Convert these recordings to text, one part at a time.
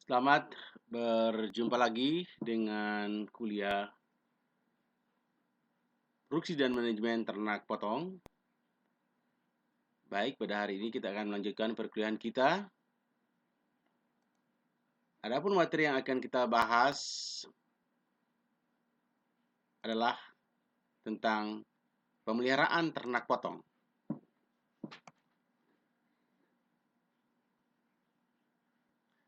Selamat berjumpa lagi dengan kuliah Produksi dan Manajemen Ternak Potong. Baik, pada hari ini kita akan melanjutkan perkuliahan kita. Adapun materi yang akan kita bahas adalah tentang pemeliharaan ternak potong.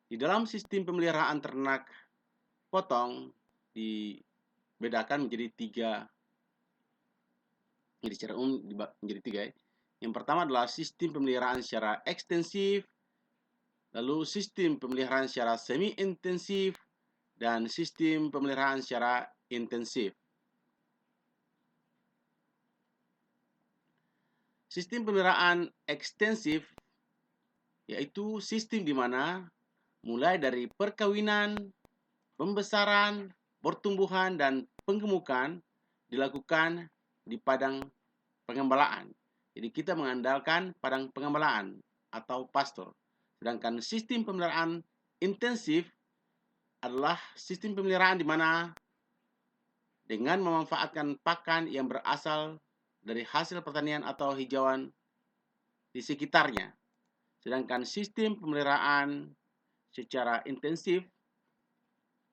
Di dalam sistem pemeliharaan ternak potong dibedakan menjadi secara umum menjadi tiga. Yang pertama adalah sistem pemeliharaan secara ekstensif, lalu sistem pemeliharaan secara semi-intensif, dan sistem pemeliharaan secara intensif. Sistem pemeliharaan ekstensif yaitu sistem di mana mulai dari perkawinan, pembesaran, pertumbuhan, dan penggemukan dilakukan di padang pengembalaan. Jadi kita mengandalkan padang pengembalaan atau pastur. Sedangkan sistem pemeliharaan intensif adalah sistem pemeliharaan di mana dengan memanfaatkan pakan yang berasal dari hasil pertanian atau hijauan di sekitarnya. Sedangkan sistem pemeliharaan secara intensif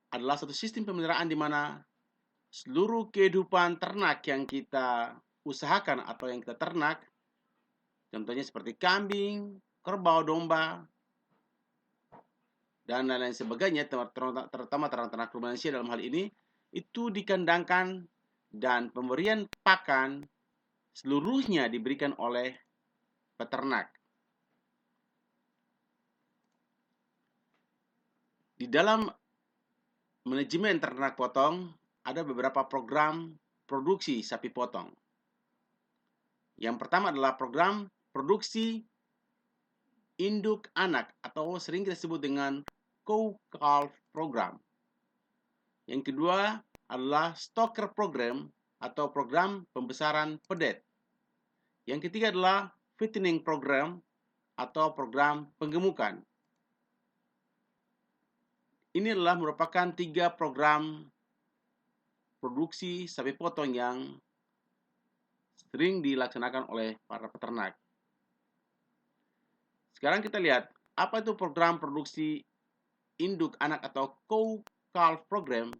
adalah satu sistem pemeliharaan di mana seluruh kehidupan ternak yang kita usahakan atau yang kita ternak, contohnya seperti kambing, kerbau, domba, dan lain-lain sebagainya, terutama ternak-ternak rumahan dalam hal ini, itu dikandangkan dan pemberian pakan seluruhnya diberikan oleh peternak. Di dalam manajemen ternak potong ada beberapa program produksi sapi potong. Yang pertama adalah program produksi induk anak atau sering kita sebut dengan cow-calf program. Yang kedua adalah stocker program atau program pembesaran pedet. Yang ketiga adalah fattening program atau program penggemukan. Ini adalah merupakan 3 program produksi sapi potong yang sering dilaksanakan oleh para peternak. Sekarang kita lihat, apa itu program produksi induk anak atau cow-calf program?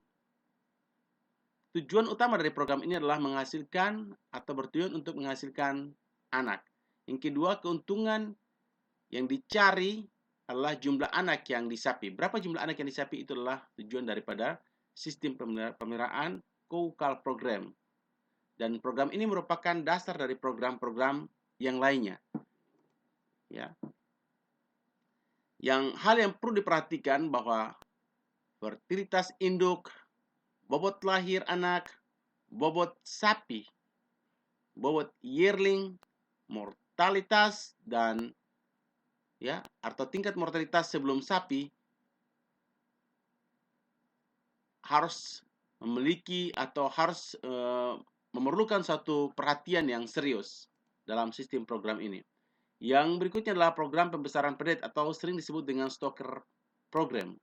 Tujuan utama dari program ini adalah menghasilkan atau bertujuan untuk menghasilkan anak. Yang kedua, keuntungan yang dicari adalah jumlah anak yang disapi. Berapa jumlah anak yang disapi itu adalah tujuan daripada sistem pemeliharaan cow-calf program. Dan program ini merupakan dasar dari program-program yang lainnya. Ya. Hal yang perlu diperhatikan bahwa fertilitas induk, bobot lahir anak, bobot sapi, bobot yearling, mortalitas, dan atau tingkat mortalitas sebelum sapi harus memiliki atau harus memerlukan suatu perhatian yang serius dalam sistem program ini. Yang berikutnya adalah program pembesaran pedet atau sering disebut dengan stocker program.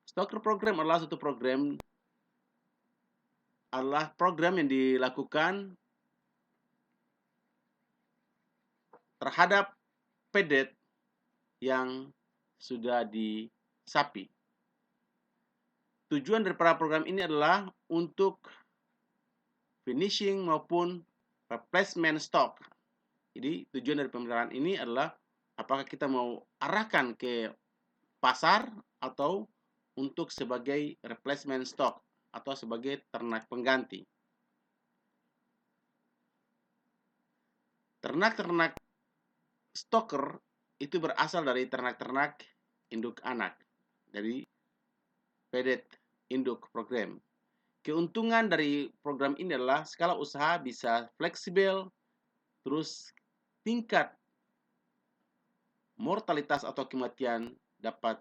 Stocker program adalah suatu program yang dilakukan terhadap pedet yang sudah disapi. Tujuan dari program ini adalah untuk finishing maupun replacement stock. Jadi tujuan dari pemeliharaan ini adalah apakah kita mau arahkan ke pasar atau untuk sebagai replacement stock atau sebagai ternak pengganti. Ternak-ternak stocker itu berasal dari ternak-ternak induk anak, dari pedet induk program. Keuntungan dari program ini adalah skala usaha bisa fleksibel, terus tingkat mortalitas atau kematian dapat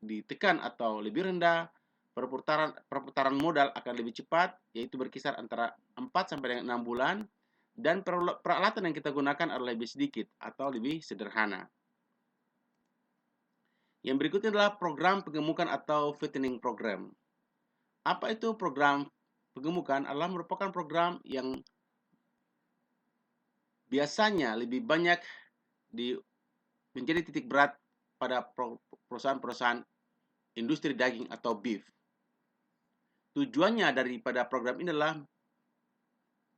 ditekan atau lebih rendah, perputaran modal akan lebih cepat, yaitu berkisar antara 4 sampai dengan 6 bulan, dan peralatan yang kita gunakan adalah lebih sedikit atau lebih sederhana. Yang berikutnya adalah program penggemukan atau fattening program. Apa itu program penggemukan? Adalah merupakan program yang biasanya lebih banyak menjadi titik berat pada perusahaan-perusahaan industri daging atau beef. Tujuannya daripada program ini adalah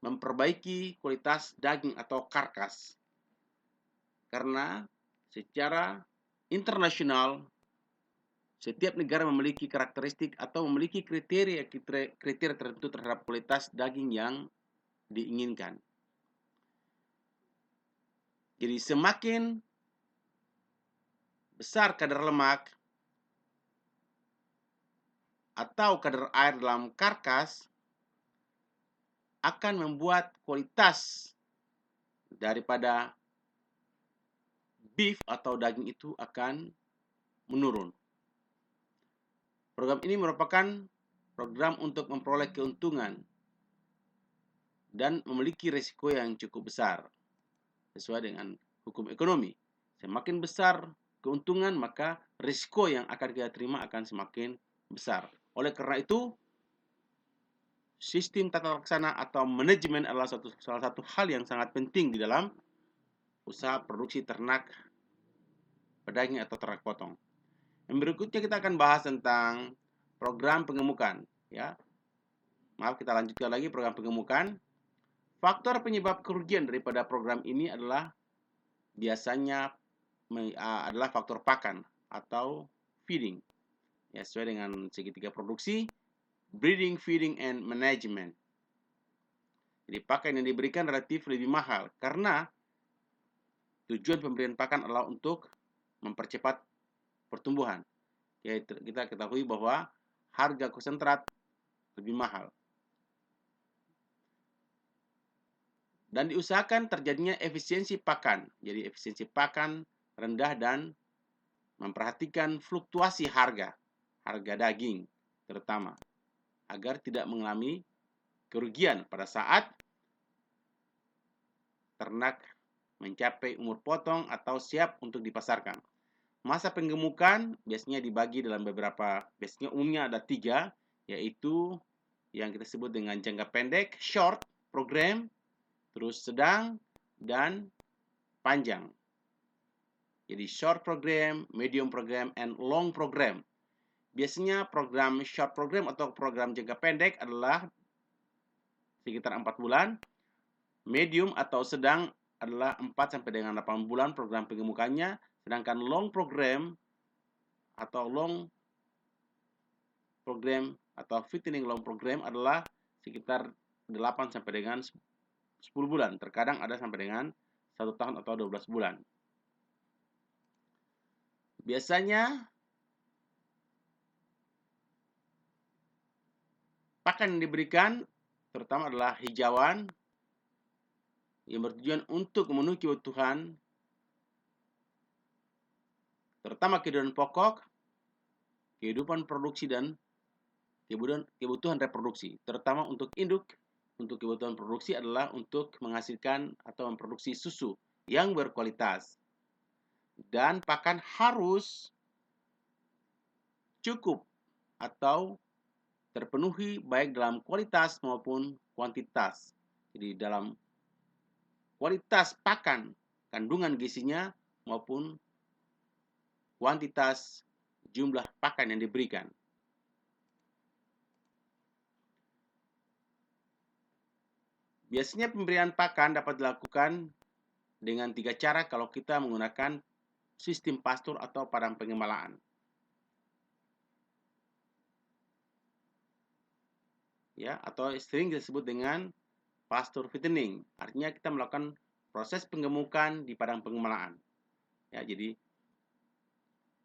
memperbaiki kualitas daging atau karkas. Karena secara internasional, setiap negara memiliki karakteristik atau memiliki kriteria tertentu terhadap kualitas daging yang diinginkan. Jadi semakin besar kadar lemak atau kadar air dalam karkas akan membuat kualitas daripada beef atau daging itu akan menurun. Program ini merupakan program untuk memperoleh keuntungan dan memiliki risiko yang cukup besar sesuai dengan hukum ekonomi. Semakin besar keuntungan, maka risiko yang akan kita terima akan semakin besar. Oleh karena itu, sistem tata laksana atau manajemen adalah salah satu hal yang sangat penting di dalam usaha produksi ternak pedaging atau ternak potong. Yang berikutnya kita akan bahas tentang program pengemukan. Ya, maaf, kita lanjutkan lagi program pengemukan. Faktor penyebab kerugian daripada program ini adalah biasanya adalah faktor pakan atau feeding. Ya, sesuai dengan segitiga produksi, breeding, feeding, and management. Jadi pakan yang diberikan relatif lebih mahal karena tujuan pemberian pakan adalah untuk mempercepat pertumbuhan. Ya, kita ketahui bahwa harga konsentrat lebih mahal. Dan diusahakan terjadinya efisiensi pakan. Jadi efisiensi pakan rendah dan memperhatikan fluktuasi harga daging terutama, agar tidak mengalami kerugian pada saat ternak mencapai umur potong atau siap untuk dipasarkan. Masa penggemukan biasanya dibagi dalam biasanya umumnya ada 3, yaitu yang kita sebut dengan jangka pendek, short program, terus sedang, dan panjang. Jadi short program, medium program, and long program. Biasanya program short program atau program jangka pendek adalah sekitar 4 bulan. Medium atau sedang adalah 4 sampai dengan 8 bulan program pengemukannya. Sedangkan long program atau fattening long program adalah sekitar 8 sampai dengan 10 bulan. Terkadang ada sampai dengan 1 tahun atau 12 bulan. Biasanya pakan yang diberikan terutama adalah hijauan yang bertujuan untuk memenuhi kebutuhan terutama kebutuhan pokok, kehidupan produksi, dan kebutuhan reproduksi. Terutama untuk induk, untuk kebutuhan produksi adalah untuk menghasilkan atau memproduksi susu yang berkualitas. Dan pakan harus cukup atau terpenuhi baik dalam kualitas maupun kuantitas. Jadi dalam kualitas pakan, kandungan gizinya maupun kuantitas jumlah pakan yang diberikan. Biasanya pemberian pakan dapat dilakukan dengan 3 cara kalau kita menggunakan sistem pastur atau padang pengembalaan. Ya, atau sering disebut dengan pasture fattening. Artinya kita melakukan proses penggemukan di padang pengembalaan. Ya, jadi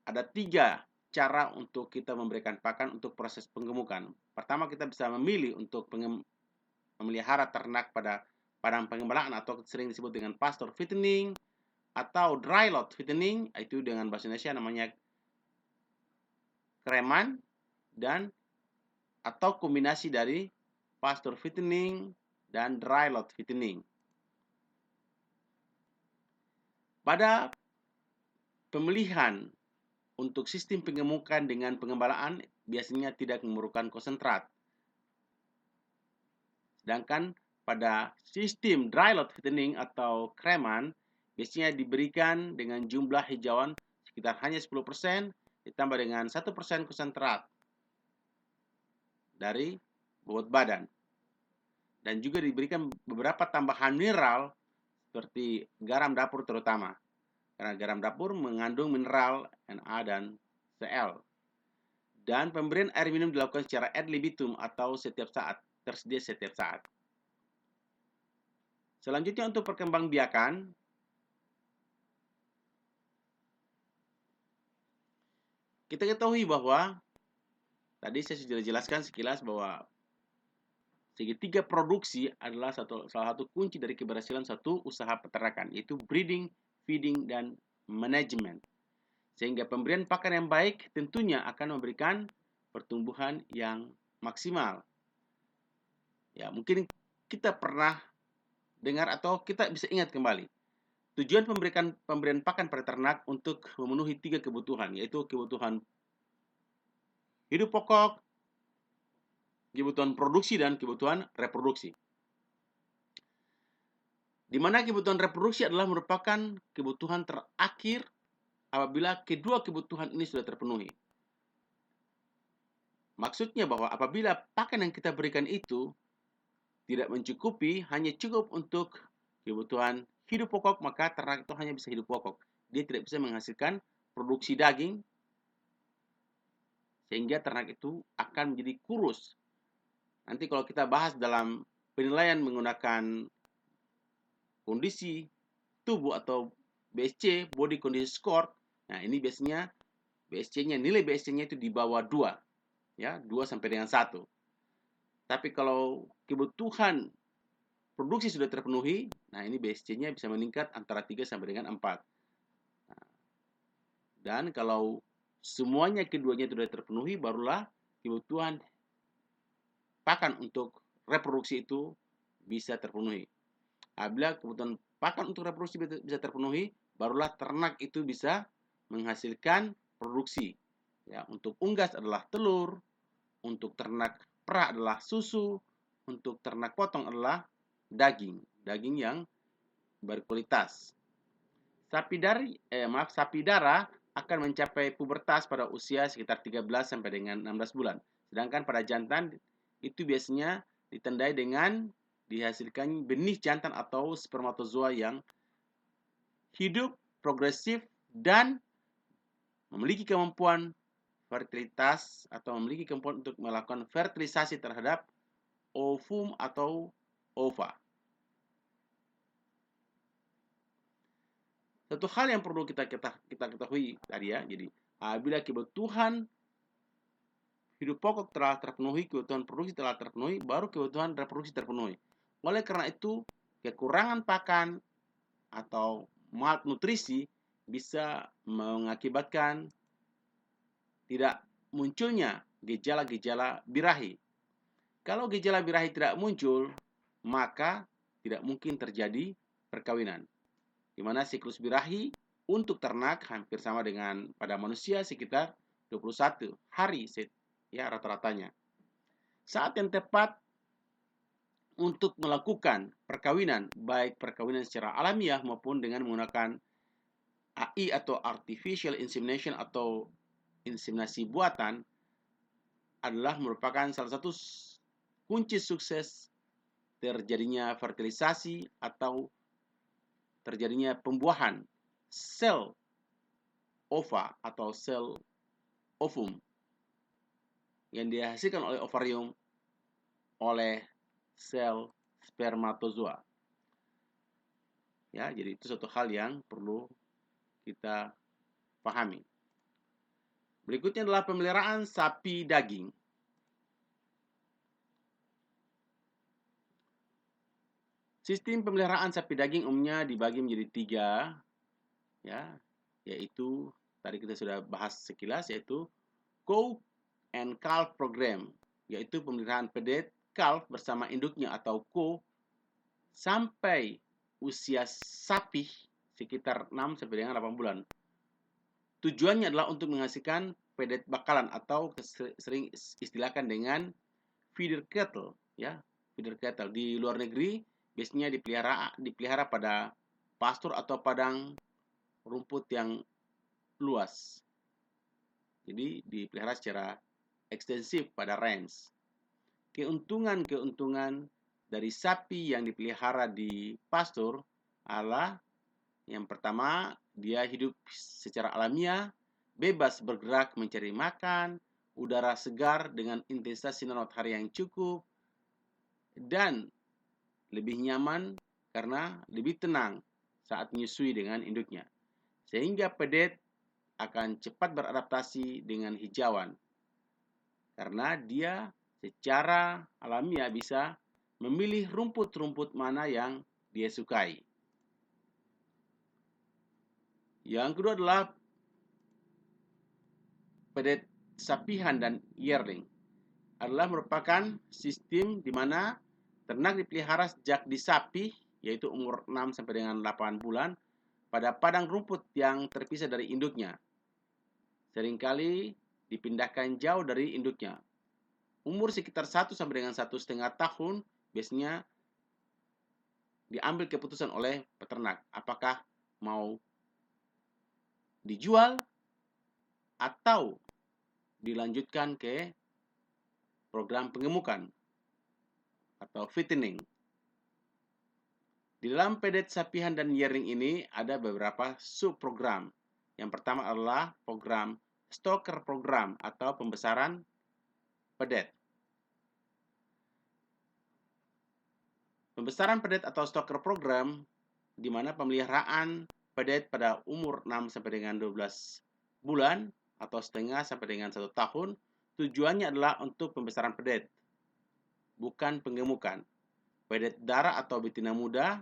ada 3 cara untuk kita memberikan pakan untuk proses penggemukan. Pertama, kita bisa memilih untuk memelihara ternak pada padang pengembalaan atau sering disebut dengan pasture fattening atau dry lot fattening, itu dengan bahasa Indonesia namanya kreman, dan atau kombinasi dari pasture fattening dan dry lot fattening. Pada pemilihan untuk sistem pengemukan dengan pengembalaan biasanya tidak memerlukan konsentrat. Sedangkan pada sistem dry lot fattening atau kreman biasanya diberikan dengan jumlah hijauan sekitar hanya 10% ditambah dengan 1% konsentrat dari bobot badan. Dan juga diberikan beberapa tambahan mineral seperti garam dapur terutama. Karena garam dapur mengandung mineral Na dan Cl. Dan pemberian air minum dilakukan secara ad libitum atau setiap saat, tersedia setiap saat. Selanjutnya untuk perkembangbiakan, kita ketahui bahwa tadi saya sudah jelaskan sekilas bahwa segitiga produksi adalah salah satu kunci dari keberhasilan satu usaha peternakan, yaitu breeding, feeding, dan manajemen. Sehingga pemberian pakan yang baik tentunya akan memberikan pertumbuhan yang maksimal. Ya, mungkin kita pernah dengar atau kita bisa ingat kembali. Tujuan pemberian pakan pada ternak untuk memenuhi 3 kebutuhan, yaitu kebutuhan hidup pokok, kebutuhan produksi, dan kebutuhan reproduksi. Di mana kebutuhan reproduksi adalah merupakan kebutuhan terakhir apabila kedua kebutuhan ini sudah terpenuhi. Maksudnya bahwa apabila pakan yang kita berikan itu tidak mencukupi, hanya cukup untuk kebutuhan hidup pokok, maka ternak itu hanya bisa hidup pokok. Dia tidak bisa menghasilkan produksi daging, sehingga ternak itu akan menjadi kurus. Nanti kalau kita bahas dalam penilaian menggunakan kondisi tubuh atau BSC, Body Condition Score, nah ini biasanya BSC-nya, nilai BSC-nya itu di bawah 2, ya, 2 sampai dengan 1. Tapi kalau kebutuhan produksi sudah terpenuhi, nah ini BSC-nya bisa meningkat antara 3 sampai dengan 4. Nah, dan kalau semuanya keduanya sudah terpenuhi, barulah kebutuhan pakan untuk reproduksi itu bisa terpenuhi. Apabila kebutuhan pakan untuk reproduksi bisa terpenuhi, barulah ternak itu bisa menghasilkan produksi. Ya, untuk unggas adalah telur, untuk ternak perah adalah susu, untuk ternak potong adalah daging yang berkualitas. Sapi darah akan mencapai pubertas pada usia sekitar 13 sampai dengan 16 bulan. Sedangkan pada jantan itu biasanya ditandai dengan dihasilkan benih jantan atau spermatozoa yang hidup, progresif, dan memiliki kemampuan fertilitas atau memiliki kemampuan untuk melakukan fertilisasi terhadap ovum atau ova. Satu hal yang perlu kita ketahui tadi ya, jadi apabila kebutuhan hidup pokok telah terpenuhi, kebutuhan produksi telah terpenuhi, baru kebutuhan reproduksi terpenuhi. Oleh karena itu, kekurangan pakan atau malnutrisi bisa mengakibatkan tidak munculnya gejala-gejala birahi. Kalau gejala birahi tidak muncul, maka tidak mungkin terjadi perkawinan. Di mana siklus birahi untuk ternak hampir sama dengan pada manusia sekitar 21 hari ya rata-ratanya. Saat yang tepat untuk melakukan perkawinan, baik perkawinan secara alamiah maupun dengan menggunakan AI atau artificial insemination atau inseminasi buatan, adalah merupakan salah satu kunci sukses terjadinya fertilisasi atau terjadinya pembuahan sel ova atau sel ovum yang dihasilkan oleh ovarium oleh sel spermatozoa. Ya, jadi itu satu hal yang perlu kita pahami. Berikutnya adalah pemeliharaan sapi daging. Sistem pemeliharaan sapi daging umumnya dibagi menjadi 3, ya, yaitu tadi kita sudah bahas sekilas, yaitu cow and calf program, yaitu pemeliharaan pedet calf bersama induknya atau cow sampai usia sapi sekitar 6 sampai dengan 8 bulan. Tujuannya adalah untuk menghasilkan pedet bakalan atau sering istilahkan dengan feeder cattle, ya, feeder cattle. Di luar negeri biasanya dipelihara pada pastur atau padang rumput yang luas. Jadi dipelihara secara ekstensif pada range. Keuntungan dari sapi yang dipelihara di pastur adalah yang pertama, dia hidup secara alamiah, bebas bergerak mencari makan, udara segar dengan intensitas sinar matahari yang cukup, dan lebih nyaman karena lebih tenang saat menyusui dengan induknya. Sehingga pedet akan cepat beradaptasi dengan hijauan. Karena dia secara alamiah bisa memilih rumput-rumput mana yang dia sukai. Yang kedua adalah pedet sapihan dan yearling adalah merupakan sistem di mana ternak dipelihara sejak di sapi, yaitu umur 6 sampai dengan 8 bulan, pada padang rumput yang terpisah dari induknya. Seringkali dipindahkan jauh dari induknya. Umur sekitar 1 sampai dengan 1,5 tahun biasanya diambil keputusan oleh peternak apakah mau dijual atau dilanjutkan ke program pengemukan atau fattening. Di dalam pedet sapihan dan yearling ini ada beberapa subprogram. Yang pertama adalah program stocker program atau pembesaran pedet. Pembesaran pedet atau stocker program di mana pemeliharaan pedet pada umur 6 sampai dengan 12 bulan atau setengah sampai dengan 1 tahun tujuannya adalah untuk pembesaran pedet, bukan penggemukan. Pedet darah atau betina muda,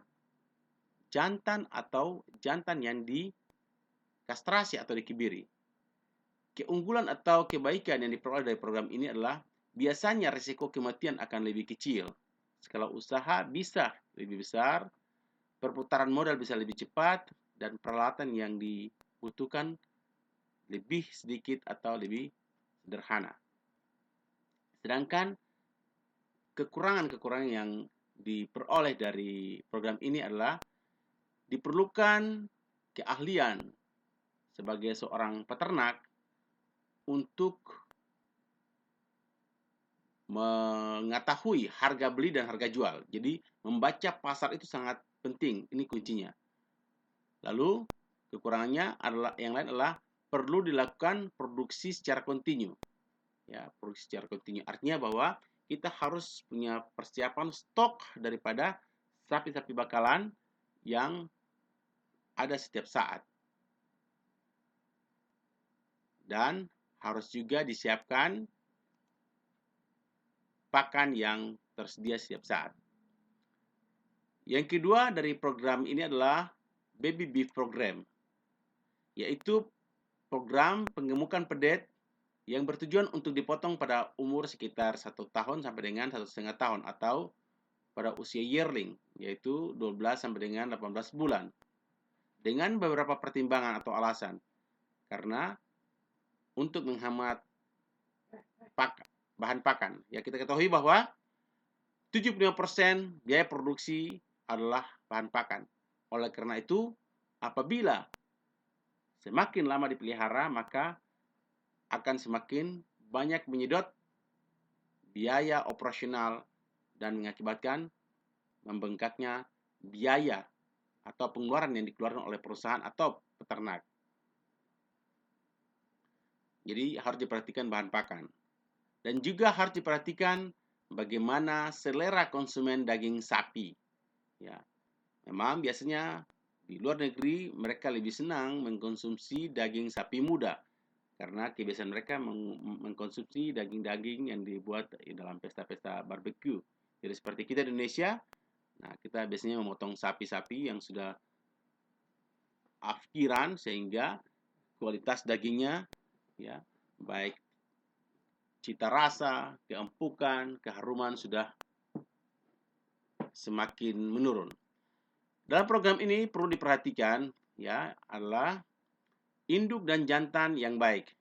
jantan atau jantan yang dikastrasi atau dikibiri. Keunggulan atau kebaikan yang diperoleh dari program ini adalah biasanya risiko kematian akan lebih kecil. Skala usaha bisa lebih besar, perputaran modal bisa lebih cepat, dan peralatan yang dibutuhkan lebih sedikit atau lebih sederhana. Sedangkan kekurangan-kekurangan yang diperoleh dari program ini adalah diperlukan keahlian sebagai seorang peternak untuk mengetahui harga beli dan harga jual. Jadi membaca pasar itu sangat penting, ini kuncinya. Lalu kekurangannya adalah yang lain adalah perlu dilakukan produksi secara kontinu. Ya, produksi secara kontinu artinya bahwa kita harus punya persiapan stok daripada sapi-sapi bakalan yang ada setiap saat. Dan harus juga disiapkan pakan yang tersedia setiap saat. Yang kedua dari program ini adalah Baby Beef Program, yaitu program penggemukan pedet yang bertujuan untuk dipotong pada umur sekitar 1 tahun sampai dengan 1,5 tahun atau pada usia yearling, yaitu 12 sampai dengan 18 bulan. Dengan beberapa pertimbangan atau alasan. Karena untuk menghemat bahan pakan. Ya, kita ketahui bahwa 75% biaya produksi adalah bahan pakan. Oleh karena itu, apabila semakin lama dipelihara, maka akan semakin banyak menyedot biaya operasional dan mengakibatkan membengkaknya biaya atau pengeluaran yang dikeluarkan oleh perusahaan atau peternak. Jadi harus diperhatikan bahan pakan. Dan juga harus diperhatikan bagaimana selera konsumen daging sapi. Ya, memang biasanya di luar negeri mereka lebih senang mengkonsumsi daging sapi muda karena kebiasaan mereka mengkonsumsi daging-daging yang dibuat dalam pesta-pesta barbecue. Jadi seperti kita di Indonesia, nah kita biasanya memotong sapi-sapi yang sudah afkiran sehingga kualitas dagingnya ya baik cita rasa, keempukan, keharuman sudah semakin menurun. Dalam program ini perlu diperhatikan ya adalah induk dan jantan yang baik.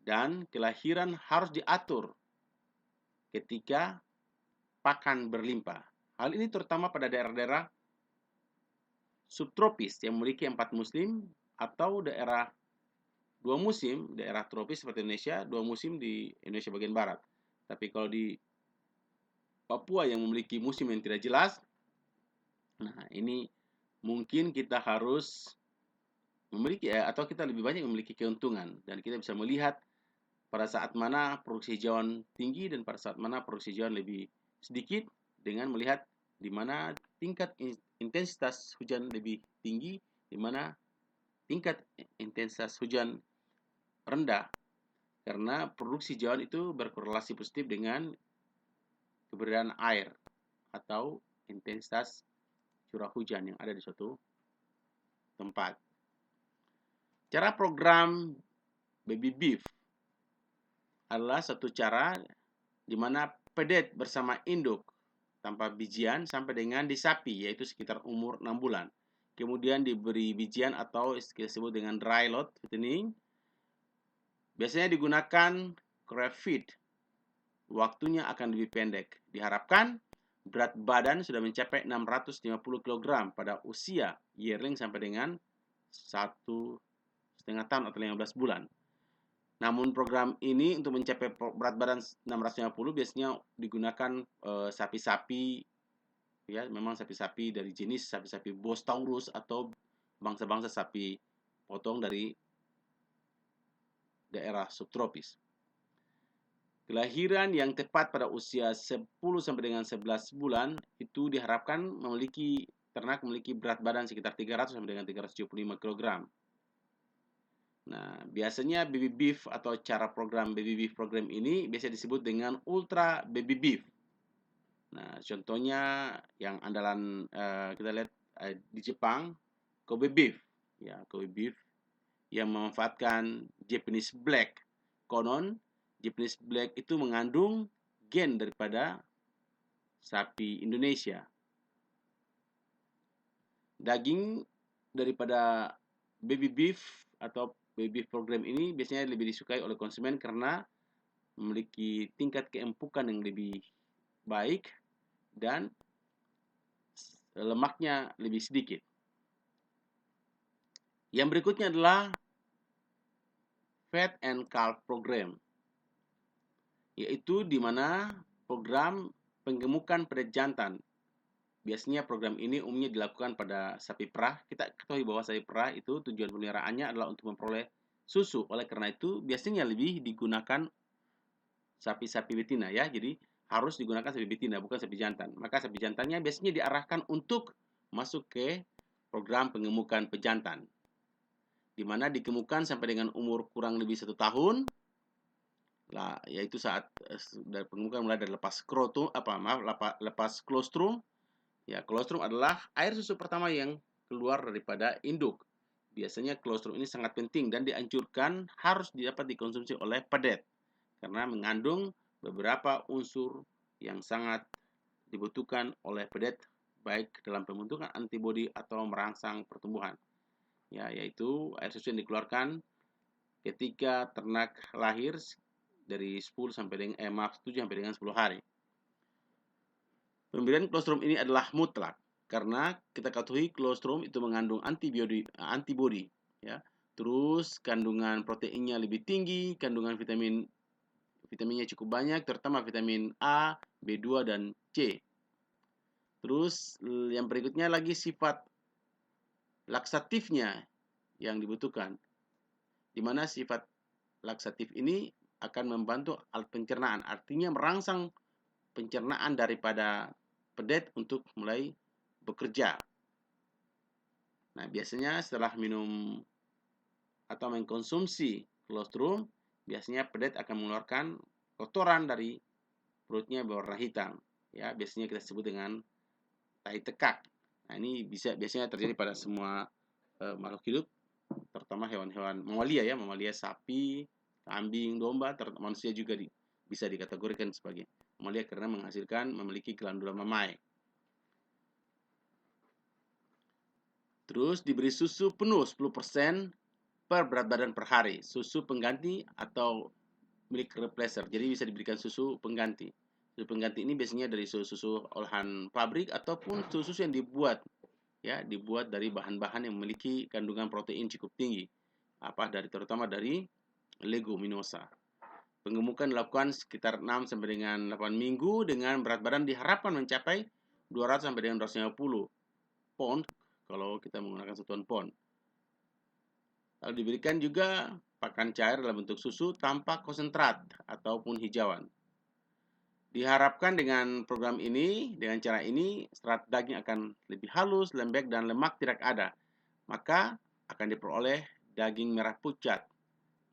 Dan kelahiran harus diatur ketika pakan berlimpah. Hal ini terutama pada daerah-daerah subtropis yang memiliki 4 musim atau daerah 2 musim, daerah tropis seperti Indonesia, 2 musim di Indonesia bagian barat. Tapi kalau di Papua yang memiliki musim yang tidak jelas, nah ini mungkin kita harus memiliki atau kita lebih banyak memiliki keuntungan dan kita bisa melihat pada saat mana produksi hijauan tinggi dan pada saat mana produksi hijauan lebih sedikit dengan melihat di mana tingkat intensitas hujan lebih tinggi, di mana tingkat intensitas hujan rendah. Karena produksi hijauan itu berkorelasi positif dengan keberadaan air atau intensitas curah hujan yang ada di suatu tempat. Cara program baby beef adalah satu cara di mana pedet bersama induk tanpa bijian sampai dengan disapi, yaitu sekitar umur 6 bulan. Kemudian diberi bijian atau disebut dengan dry lot fattening. Biasanya digunakan crab feed. Waktunya akan lebih pendek. Diharapkan berat badan sudah mencapai 650 kg pada usia yearling sampai dengan 1,5 tahun atau 15 bulan. Namun program ini untuk mencapai berat badan 650 biasanya digunakan sapi-sapi, ya memang sapi-sapi dari jenis sapi-sapi Bos Taurus atau bangsa-bangsa sapi potong dari daerah subtropis. Kelahiran yang tepat pada usia 10 sampai dengan 11 bulan itu diharapkan ternak memiliki berat badan sekitar 300 sampai dengan 375 kg. Nah, biasanya baby beef atau cara program baby beef program ini biasa disebut dengan ultra baby beef. Nah, contohnya yang andalan kita lihat di Jepang, Kobe beef, ya Kobe beef yang memanfaatkan Japanese black. Konon Japanese black itu mengandung gen daripada sapi Indonesia. Daging daripada baby beef atau baby beef program ini biasanya lebih disukai oleh konsumen karena memiliki tingkat keempukan yang lebih baik dan lemaknya lebih sedikit. Yang berikutnya adalah Fat and Calf Program, yaitu di mana program penggemukan pada jantan. Biasanya program ini umumnya dilakukan pada sapi perah. Kita ketahui bahwa sapi perah itu tujuan pemeliharaannya adalah untuk memperoleh susu. Oleh karena itu, biasanya lebih digunakan sapi-sapi betina ya. Jadi harus digunakan sapi betina, bukan sapi jantan. Maka sapi jantannya biasanya diarahkan untuk masuk ke program pengemukan pejantan, di mana digemukan sampai dengan umur kurang lebih 1 tahun. Lah, yaitu saat dari pengemukan mulai dari lepas colostrum. Ya, colostrum adalah air susu pertama yang keluar daripada induk. Biasanya colostrum ini sangat penting dan dianjurkan harus dapat dikonsumsi oleh pedet karena mengandung beberapa unsur yang sangat dibutuhkan oleh pedet baik dalam pembentukan antibodi atau merangsang pertumbuhan. Ya, yaitu air susu yang dikeluarkan ketika ternak lahir dari 7 sampai dengan 10 hari. Pemberian colostrum ini adalah mutlak karena kita ketahui colostrum itu mengandung antibodi ya. Terus kandungan proteinnya lebih tinggi, kandungan vitaminnya cukup banyak, terutama vitamin A, B2 dan C. Terus yang berikutnya lagi sifat laksatifnya yang dibutuhkan. Di mana sifat laksatif ini akan membantu alat pencernaan, artinya merangsang pencernaan daripada pedet untuk mulai bekerja. Nah, biasanya setelah minum atau mengkonsumsi colostrum, biasanya pedet akan mengeluarkan kotoran dari perutnya berwarna hitam. Ya, biasanya kita sebut dengan tai tekak. Nah, ini biasanya terjadi pada semua makhluk hidup, terutama hewan-hewan mamalia sapi, kambing, domba, manusia juga bisa dikategorikan sebagai mamalia karena memiliki glandula mamae. Terus diberi susu penuh 10% per berat badan per hari, susu pengganti atau milk replacer. Jadi bisa diberikan susu pengganti. Susu pengganti ini biasanya dari susu olahan pabrik ataupun susu yang dibuat dari bahan-bahan yang memiliki kandungan protein cukup tinggi. Terutama dari leguminosa. Penggemukan dilakukan sekitar 6 sampai dengan 8 minggu dengan berat badan diharapkan mencapai 200 sampai dengan 250 pound kalau kita menggunakan satuan pound. Lalu diberikan juga pakan cair dalam bentuk susu tanpa konsentrat ataupun hijauan. Diharapkan dengan program ini, dengan cara ini, serat daging akan lebih halus, lembek, dan lemak tidak ada. Maka akan diperoleh daging merah pucat,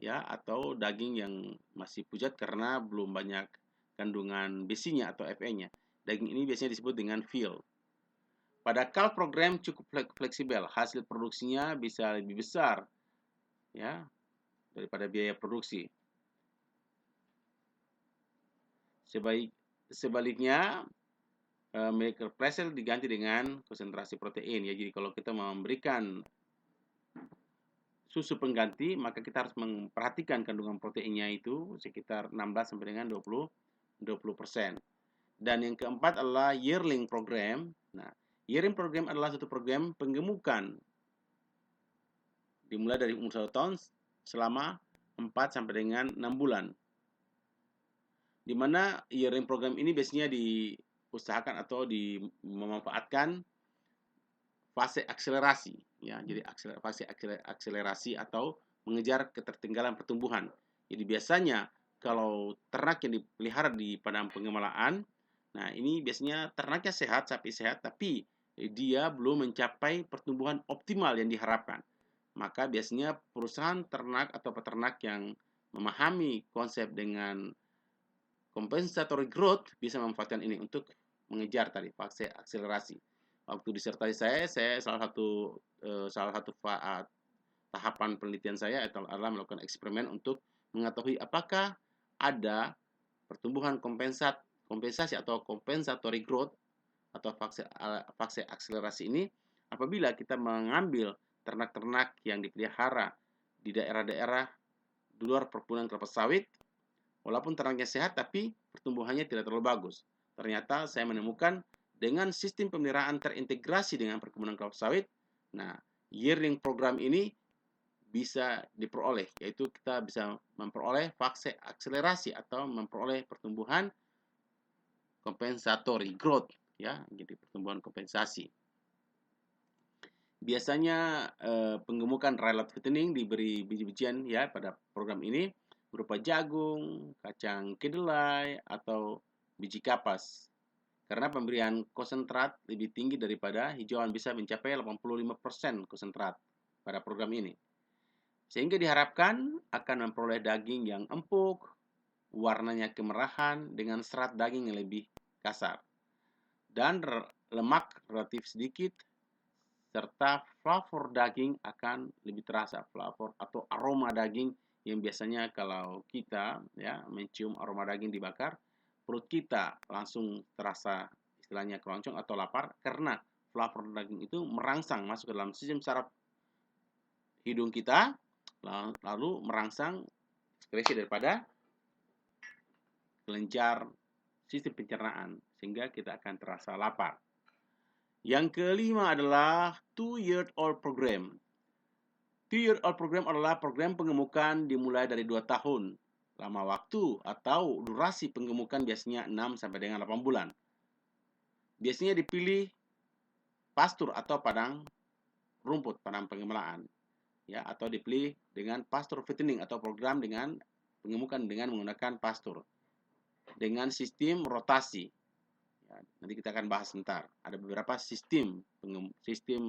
atau daging yang masih pucat karena belum banyak kandungan besinya atau Fe-nya. Daging ini biasanya disebut dengan veal. Pada calf program cukup fleksibel, hasil produksinya bisa lebih besar, daripada biaya produksi. Sebaliknya, milk replacer diganti dengan konsentrasi protein. Jadi kalau kita memberikan susu pengganti, maka kita harus memperhatikan kandungan proteinnya itu sekitar 16 sampai dengan 20%. Dan yang keempat adalah yearling program. Nah, yearling program adalah satu program penggemukan dimulai dari umur 1 tahun selama 4 sampai dengan 6 bulan. Di mana yearling program ini biasanya diusahakan atau memanfaatkan fase akselerasi, Jadi fase akselerasi atau mengejar ketertinggalan pertumbuhan. Jadi biasanya kalau ternak yang dipelihara di padang penggemalaan, nah ini biasanya ternaknya sehat, sapi sehat, tapi dia belum mencapai pertumbuhan optimal yang diharapkan. Maka biasanya perusahaan ternak atau peternak yang memahami konsep dengan compensatory growth bisa memanfaatkan ini untuk mengejar tadi fase akselerasi. Waktu disertasi saya salah satu tahapan penelitian saya adalah melakukan eksperimen untuk mengetahui apakah ada pertumbuhan kompensasi atau compensatory growth atau fase akselerasi ini apabila kita mengambil ternak-ternak yang dipelihara di daerah-daerah di luar perkebunan kelapa sawit. Walaupun ternaknya sehat, tapi pertumbuhannya tidak terlalu bagus. Ternyata saya menemukan dengan sistem pemeliharaan terintegrasi dengan perkebunan kelapa sawit, nah, yearling program ini bisa diperoleh, yaitu kita bisa memperoleh fase akselerasi atau memperoleh pertumbuhan compensatory growth, jadi pertumbuhan kompensasi. Biasanya penggemukan railot fattening diberi biji-bijian pada program ini berupa jagung, kacang kedelai, atau biji kapas. Karena pemberian konsentrat lebih tinggi daripada hijauan, bisa mencapai 85% konsentrat pada program ini. Sehingga diharapkan akan memperoleh daging yang empuk, warnanya kemerahan dengan serat daging yang lebih kasar. Dan lemak relatif sedikit, serta flavor daging akan lebih terasa, flavor atau aroma daging yang biasanya kalau kita mencium aroma daging dibakar, perut kita langsung terasa istilahnya keroncong atau lapar karena flavor daging itu merangsang masuk ke dalam sistem saraf hidung kita, lalu merangsang sekresi daripada kelenjar sistem pencernaan sehingga kita akan terasa lapar. Yang kelima adalah 2-year-old program. 2-year-old program adalah program penggemukan dimulai dari 2 tahun. Lama waktu atau durasi penggemukan biasanya 6 sampai dengan 8 bulan. Biasanya dipilih pastur atau padang rumput, padang penggemukan, atau dipilih dengan pasture fattening atau program dengan penggemukan dengan menggunakan pastur dengan sistem rotasi. Nanti kita akan bahas sebentar. Ada beberapa sistem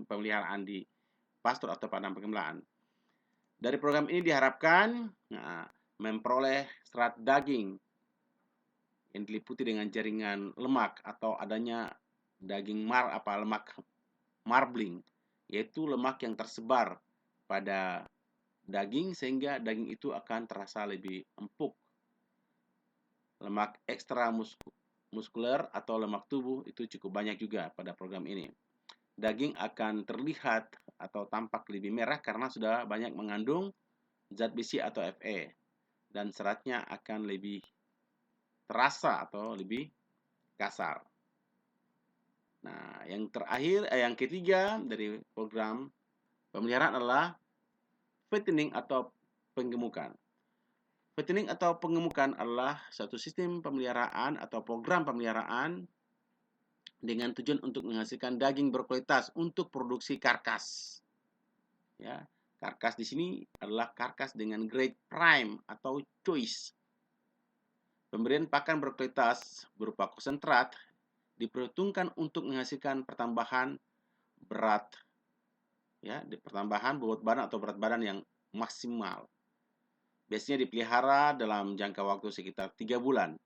pemeliharaan di pastur atau padang penggemukan. Dari program ini diharapkan memperoleh serat daging yang diliputi dengan jaringan lemak atau adanya daging lemak marbling, yaitu lemak yang tersebar pada daging sehingga daging itu akan terasa lebih empuk. Lemak ekstra muskuler atau lemak tubuh itu cukup banyak juga pada program ini. Daging akan terlihat atau tampak lebih merah karena sudah banyak mengandung zat besi atau Fe, dan seratnya akan lebih terasa atau lebih kasar. Nah, yang ketiga dari program pemeliharaan adalah fattening atau penggemukan. Fattening atau penggemukan adalah suatu sistem pemeliharaan atau program pemeliharaan dengan tujuan untuk menghasilkan daging berkualitas untuk produksi karkas. Ya, karkas di sini adalah karkas dengan grade prime atau choice. Pemberian pakan berkualitas berupa konsentrat diperhitungkan untuk menghasilkan pertambahan berat, ya, pertambahan bobot badan atau berat badan yang maksimal. Biasanya dipelihara dalam jangka waktu sekitar 3 bulan.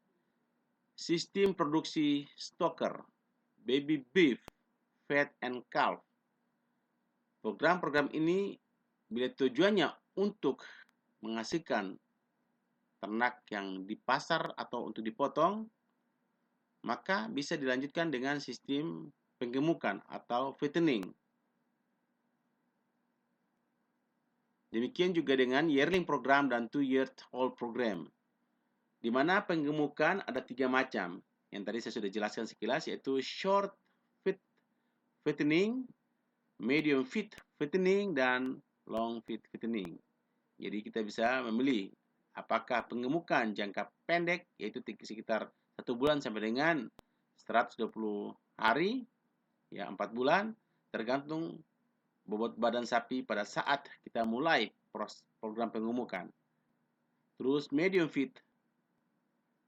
Sistem produksi stocker, baby beef, fat and calf. Program-program ini bila tujuannya untuk menghasilkan ternak yang di pasar atau untuk dipotong, maka bisa dilanjutkan dengan sistem penggemukan atau fattening. Demikian juga dengan yearling program dan 2-year-old program, di mana penggemukan ada 3 macam. Yang tadi saya sudah jelaskan sekilas, yaitu short feed fattening, medium feed fattening, dan long feed fattening. Jadi kita bisa memilih apakah penggemukan jangka pendek, yaitu sekitar 1 bulan sampai dengan 120 hari, ya 4 bulan, tergantung bobot badan sapi pada saat kita mulai program penggemukan. Terus medium feed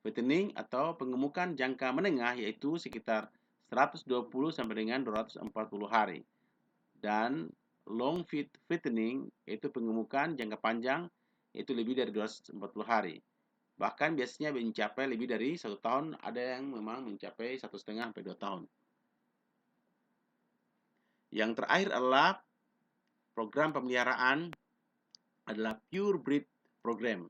fattening atau penggemukan jangka menengah, yaitu sekitar 120 sampai dengan 240 hari. Dan long feed fattening yaitu penggemukan jangka panjang, yaitu lebih dari 240 hari. Bahkan biasanya mencapai lebih dari 1 tahun, ada yang memang mencapai 1,5 sampai 2 tahun. Yang terakhir adalah program pemeliharaan adalah pure breed program.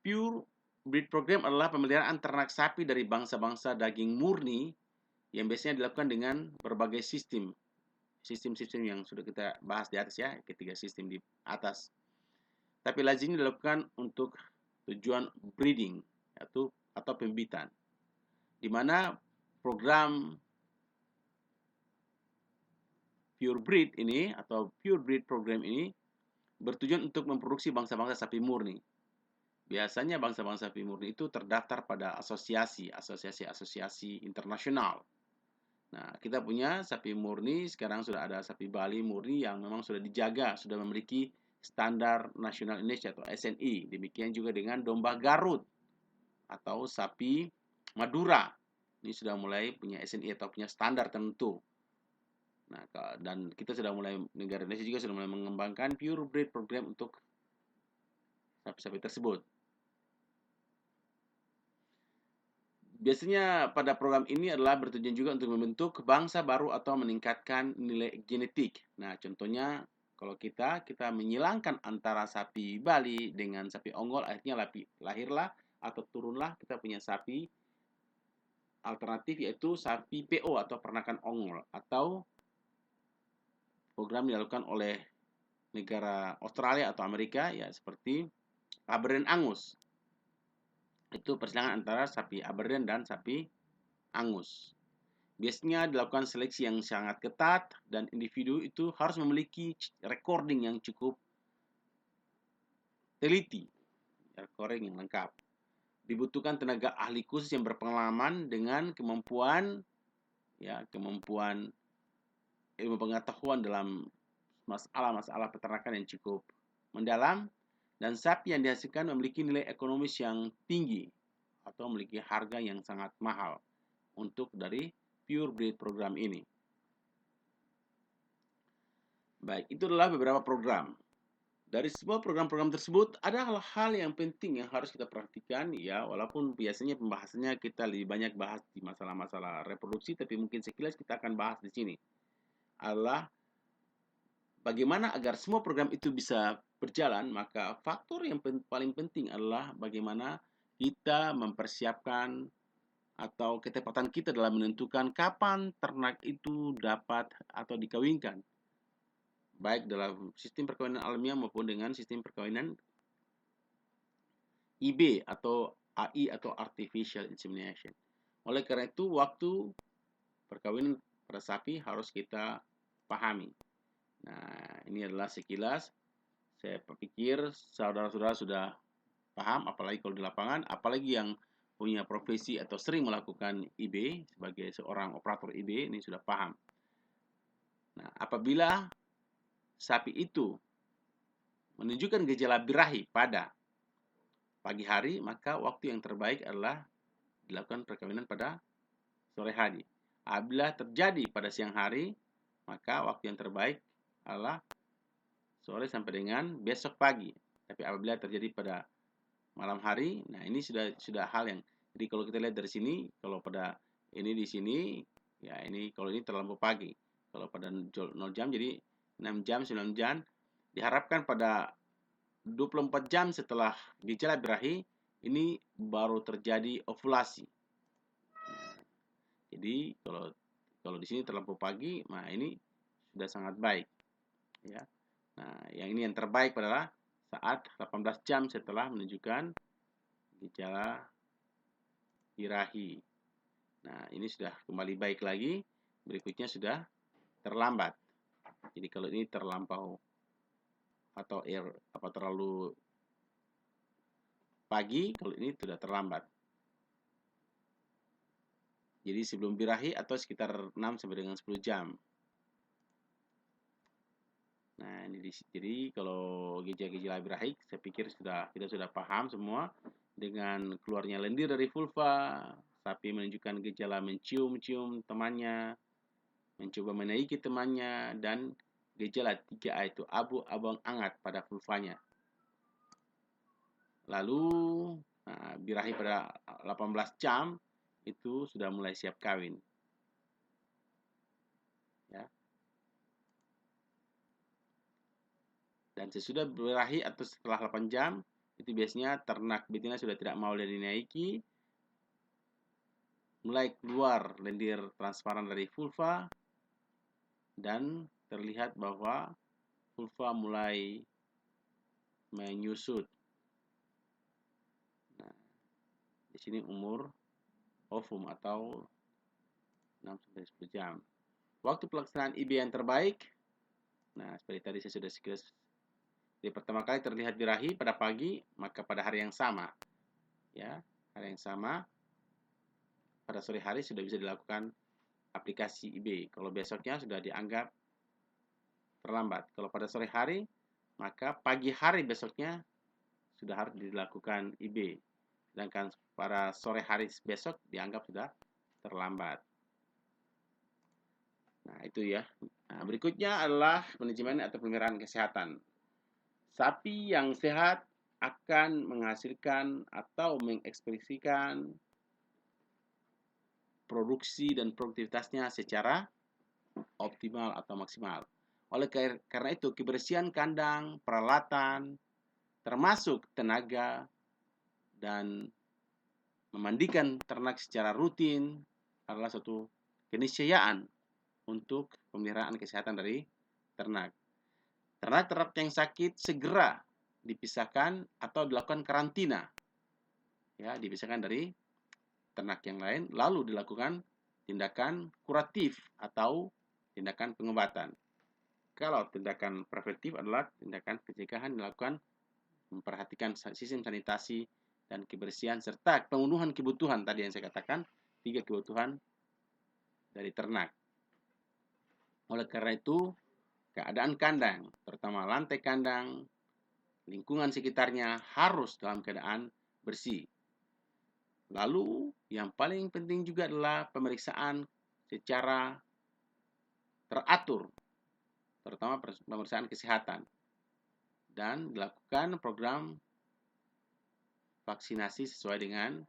Pure breed program adalah pemeliharaan ternak sapi dari bangsa-bangsa daging murni yang biasanya dilakukan dengan berbagai sistem yang sudah kita bahas di atas, ya, ketiga sistem di atas. Tapi lazim dilakukan untuk tujuan breeding atau pembibitan, di mana program pure breed ini atau pure breed program ini bertujuan untuk memproduksi bangsa-bangsa sapi murni. Biasanya bangsa-bangsa sapi murni itu terdaftar pada asosiasi internasional. Nah, kita punya sapi murni, sekarang sudah ada sapi Bali murni yang memang sudah dijaga, sudah memiliki standar nasional Indonesia atau SNI. Demikian juga dengan domba Garut atau sapi Madura. Ini sudah mulai punya SNI atau punya standar tertentu. Nah, dan kita sudah mulai, negara Indonesia juga sudah mulai mengembangkan pure breed program untuk sapi-sapi tersebut. Biasanya pada program ini adalah bertujuan juga untuk membentuk bangsa baru atau meningkatkan nilai genetik. Nah, contohnya kalau kita menyilangkan antara sapi Bali dengan sapi Ongol, akhirnya lahirlah atau turunlah kita punya sapi alternatif, yaitu sapi PO atau peranakan Ongol, atau program dilakukan oleh negara Australia atau Amerika, ya, seperti Aberdeen Angus. Itu persilangan antara sapi Aberdeen dan sapi Angus. Biasanya dilakukan seleksi yang sangat ketat dan individu itu harus memiliki recording yang cukup teliti, recording yang lengkap. Dibutuhkan tenaga ahli khusus yang berpengalaman dengan kemampuan ilmu pengetahuan dalam masalah peternakan yang cukup mendalam, dan sapi yang dihasilkan memiliki nilai ekonomis yang tinggi atau memiliki harga yang sangat mahal untuk dari pure breed program ini. Baik, itu adalah beberapa program. Dari semua program-program tersebut, ada hal-hal yang penting yang harus kita perhatikan, ya, walaupun biasanya pembahasannya kita lebih banyak bahas di masalah-masalah reproduksi, tapi mungkin sekilas kita akan bahas di sini. Adalah bagaimana agar semua program itu bisa berjalan, maka faktor yang paling penting adalah bagaimana kita mempersiapkan atau ketepatan kita dalam menentukan kapan ternak itu dapat atau dikawinkan, baik dalam sistem perkawinan alamiah maupun dengan sistem perkawinan IB atau AI atau artificial insemination. Oleh karena itu, waktu perkawinan pada sapi harus kita pahami. Nah, ini adalah sekilas. Saya pikir saudara-saudara sudah paham, apalagi kalau di lapangan, apalagi yang punya profesi atau sering melakukan IB sebagai seorang operator IB, ini sudah paham. Nah, apabila sapi itu menunjukkan gejala birahi pada pagi hari, maka waktu yang terbaik adalah dilakukan perkawinan pada sore hari. Apabila terjadi pada siang hari, maka waktu yang terbaik adalah sore sampai dengan besok pagi. Tapi apabila terjadi pada malam hari, nah ini sudah hal yang, jadi kalau kita lihat dari sini, kalau pada ini di sini, ya ini kalau ini terlampau pagi. Kalau pada 0 jam, jadi 6 jam, 9 jam, diharapkan pada 24 jam setelah gejala birahi, ini baru terjadi ovulasi. Jadi kalau di sini terlampau pagi, nah ini sudah sangat baik, ya. Nah, yang ini yang terbaik adalah saat 18 jam setelah menunjukkan gejala birahi. Nah, ini sudah kembali baik lagi. Berikutnya sudah terlambat. Jadi kalau ini terlampau atau terlalu pagi, kalau ini sudah terlambat. Jadi sebelum birahi atau sekitar 6 sampai dengan 10 jam. Nah, ini jadi kalau gejala-gejala birahi, saya pikir kita sudah paham semua. Dengan keluarnya lendir dari vulva, sapi menunjukkan gejala mencium-cium temannya, mencoba menaiki temannya, dan gejala 3A itu abu abang hangat pada vulvanya. Lalu birahi pada 18 jam itu sudah mulai siap kawin. Ya. Dan sesudah birahi atau setelah 8 jam, itu biasanya ternak betina sudah tidak mau dinaiki, mulai keluar lendir transparan dari vulva, dan terlihat bahwa vulva mulai menyusut. Nah, di sini umur ovum atau 6 sampai 10 jam. Waktu pelaksanaan IB yang terbaik, nah seperti tadi saya sudah sekilas. Jadi pertama kali terlihat birahi pada pagi, maka pada hari yang sama, ya, hari yang sama, pada sore hari sudah bisa dilakukan aplikasi IB. Kalau besoknya sudah dianggap terlambat. Kalau pada sore hari, maka pagi hari besoknya sudah harus dilakukan IB. Sedangkan pada sore hari besok dianggap sudah terlambat. Nah, itu ya. Nah, berikutnya adalah manajemen atau pemeliharaan kesehatan. Sapi yang sehat akan menghasilkan atau mengekspresikan produksi dan produktivitasnya secara optimal atau maksimal. Oleh karena itu, kebersihan kandang, peralatan, termasuk tenaga, dan memandikan ternak secara rutin adalah suatu keniscayaan untuk pemeliharaan kesehatan dari ternak. Ternak-ternak yang sakit segera dipisahkan atau dilakukan karantina. Ya, dipisahkan dari ternak yang lain, lalu dilakukan tindakan kuratif atau tindakan pengobatan. Kalau tindakan preventif adalah tindakan pencegahan dilakukan memperhatikan sistem sanitasi dan kebersihan serta pemenuhan kebutuhan tadi yang saya katakan, 3 kebutuhan dari ternak. Oleh karena itu, keadaan kandang, terutama lantai kandang, lingkungan sekitarnya harus dalam keadaan bersih. Lalu, yang paling penting juga adalah pemeriksaan secara teratur, terutama pemeriksaan kesehatan, dan dilakukan program vaksinasi sesuai dengan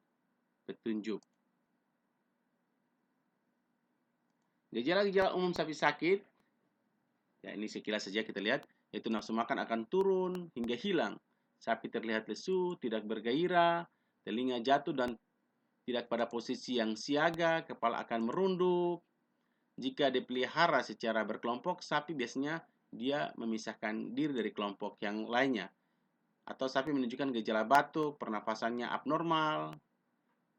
petunjuk. Gejala-gejala umum sapi sakit, ya ini sekilas saja kita lihat, yaitu nafsu makan akan turun hingga hilang. Sapi terlihat lesu, tidak bergairah, telinga jatuh dan tidak pada posisi yang siaga, kepala akan merunduk. Jika dipelihara secara berkelompok, sapi biasanya dia memisahkan diri dari kelompok yang lainnya. Atau sapi menunjukkan gejala batuk, pernapasannya abnormal.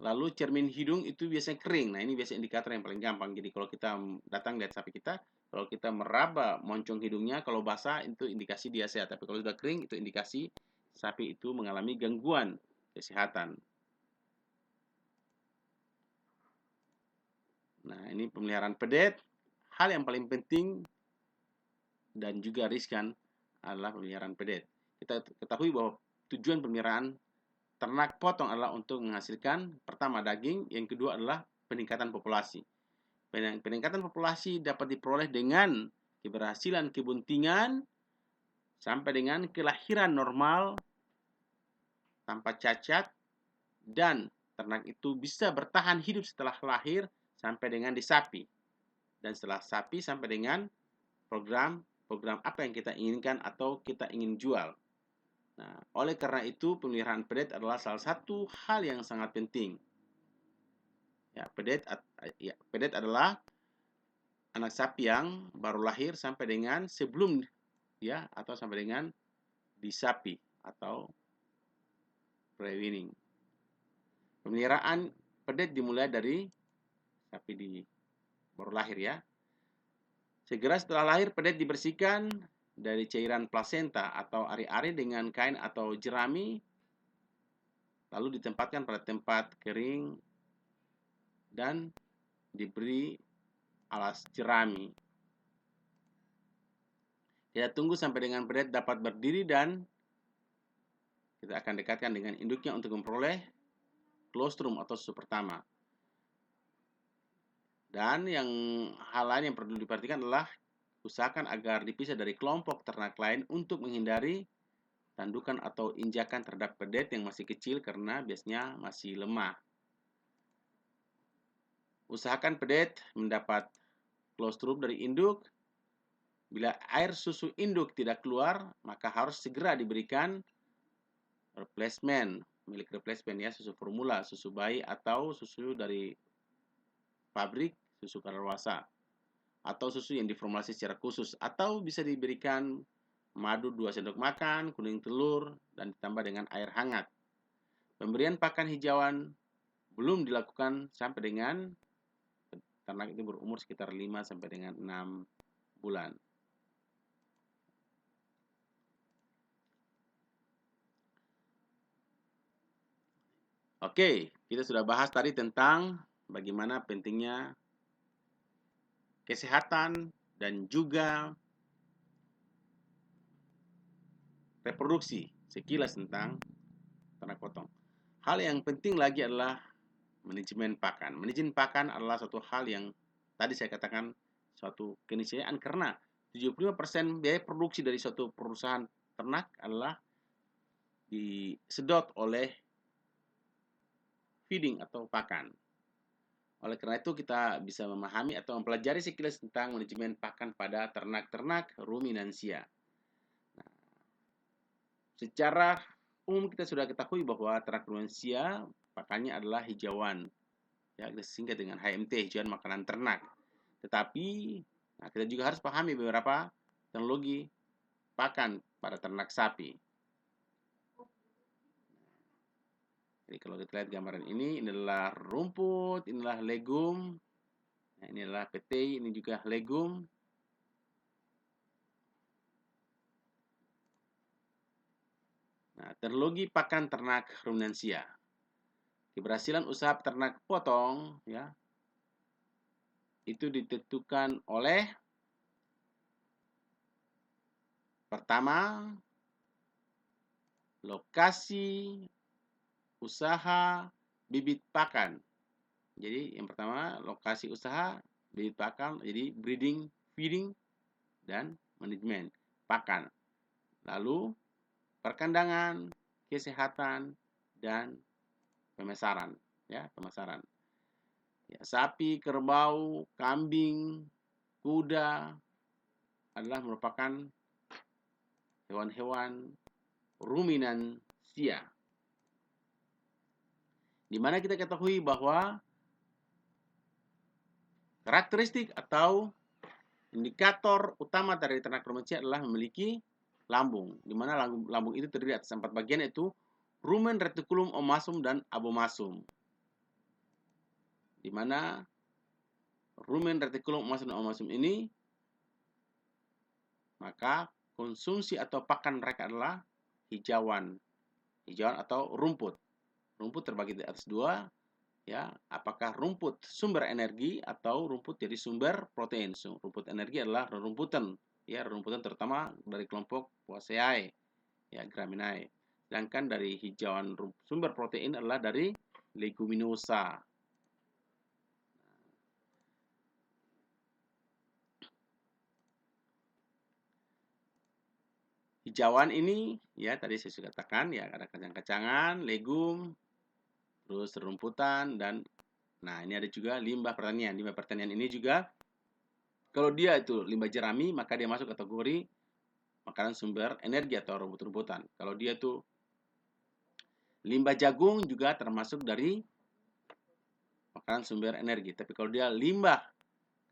Lalu cermin hidung itu biasanya kering. Nah, ini biasanya indikator yang paling gampang. Jadi kalau kita datang lihat sapi kita, kalau kita meraba moncong hidungnya, kalau basah itu indikasi dia sehat. Tapi kalau sudah kering itu indikasi sapi itu mengalami gangguan kesehatan. Nah, ini pemeliharaan pedet. Hal yang paling penting dan juga riskan adalah pemeliharaan pedet. Kita ketahui bahwa tujuan pemeliharaan ternak potong adalah untuk menghasilkan pertama daging, yang kedua adalah peningkatan populasi. Peningkatan populasi dapat diperoleh dengan keberhasilan kebuntingan sampai dengan kelahiran normal tanpa cacat, dan ternak itu bisa bertahan hidup setelah lahir sampai dengan di sapi. Dan setelah sapi sampai dengan program apa yang kita inginkan atau kita ingin jual. Nah, oleh karena itu pemeliharaan pedet adalah salah satu hal yang sangat penting. Ya, pedet adalah anak sapi yang baru lahir sampai dengan sebelum ya atau sampai dengan di sapi atau pre-weaning. Pemeliharaan pedet dimulai dari sapi di baru lahir ya. Segera setelah lahir, pedet dibersihkan dari cairan plasenta atau ari-ari dengan kain atau jerami, lalu ditempatkan pada tempat kering dan diberi alas jerami. Kita tunggu sampai dengan pedet dapat berdiri dan kita akan dekatkan dengan induknya untuk memperoleh colostrum atau susu pertama. Dan yang hal lain yang perlu diperhatikan adalah usahakan agar dipisah dari kelompok ternak lain untuk menghindari tandukan atau injakan terhadap pedet yang masih kecil karena biasanya masih lemah. Usahakan pedet mendapat colostrum dari induk. Bila air susu induk tidak keluar, maka harus segera diberikan replacement, milik replacement ya, susu formula, susu bayi atau susu dari pabrik, susu kadaluarsa, atau susu yang diformulasi secara khusus, atau bisa diberikan madu 2 sendok makan, kuning telur, dan ditambah dengan air hangat. Pemberian pakan hijauan belum dilakukan sampai dengan ternak itu berumur sekitar 5 sampai dengan 6 bulan. Oke, kita sudah bahas tadi tentang bagaimana pentingnya kesehatan dan juga reproduksi, sekilas tentang ternak potong. Hal yang penting lagi adalah manajemen pakan. Manajemen pakan adalah suatu hal yang tadi saya katakan suatu keniscayaan, karena 75% biaya produksi dari suatu perusahaan ternak adalah disedot oleh feeding atau pakan. Oleh karena itu kita bisa memahami atau mempelajari sekilas tentang manajemen pakan pada ternak-ternak ruminansia. Nah, secara umum kita sudah ketahui bahwa ternak ruminansia pakannya adalah hijauan, ya kita singkat dengan HMT, hijauan makanan ternak. Tetapi kita juga harus pahami beberapa teknologi pakan pada ternak sapi. Jadi kalau kita lihat gambaran ini adalah rumput, inilah legum, nah, ini adalah petai, ini juga legum. Nah, teknologi pakan ternak ruminansia. Keberhasilan usaha ternak potong ya itu ditentukan oleh pertama lokasi usaha bibit pakan. Jadi yang pertama lokasi usaha bibit pakan, jadi breeding, feeding, dan manajemen pakan. Lalu perkandangan, kesehatan, dan pemasaran. Ya, pemasaran. Ya, sapi, kerbau, kambing, kuda adalah merupakan hewan-hewan ruminansia. di mana kita ketahui bahwa karakteristik atau indikator utama dari ternak rumensia adalah memiliki lambung, di mana lambung itu terdiri atas 4 bagian, yaitu rumen, retikulum, omasum, dan abomasum. Di mana rumen, retikulum, omasum, dan abomasum ini, maka konsumsi atau pakan mereka adalah hijauan atau rumput. Rumput terbagi di atas 2, ya, apakah rumput sumber energi atau rumput jadi sumber protein. Rumput energi adalah rerumputan, ya, rerumputan terutama dari kelompok Poaceae, ya, Graminae. Sedangkan dari hijauan sumber protein adalah dari leguminosa. Hijauan ini, ya, tadi saya sudah katakan, ya, ada kacang-kacangan, legum, terus rerumputan, dan nah, ini ada juga limbah pertanian. Limbah pertanian ini juga, kalau dia itu limbah jerami, maka dia masuk kategori makanan sumber energi atau rumput-rumputan. Kalau dia itu limbah jagung juga termasuk dari makanan sumber energi. Tapi kalau dia limbah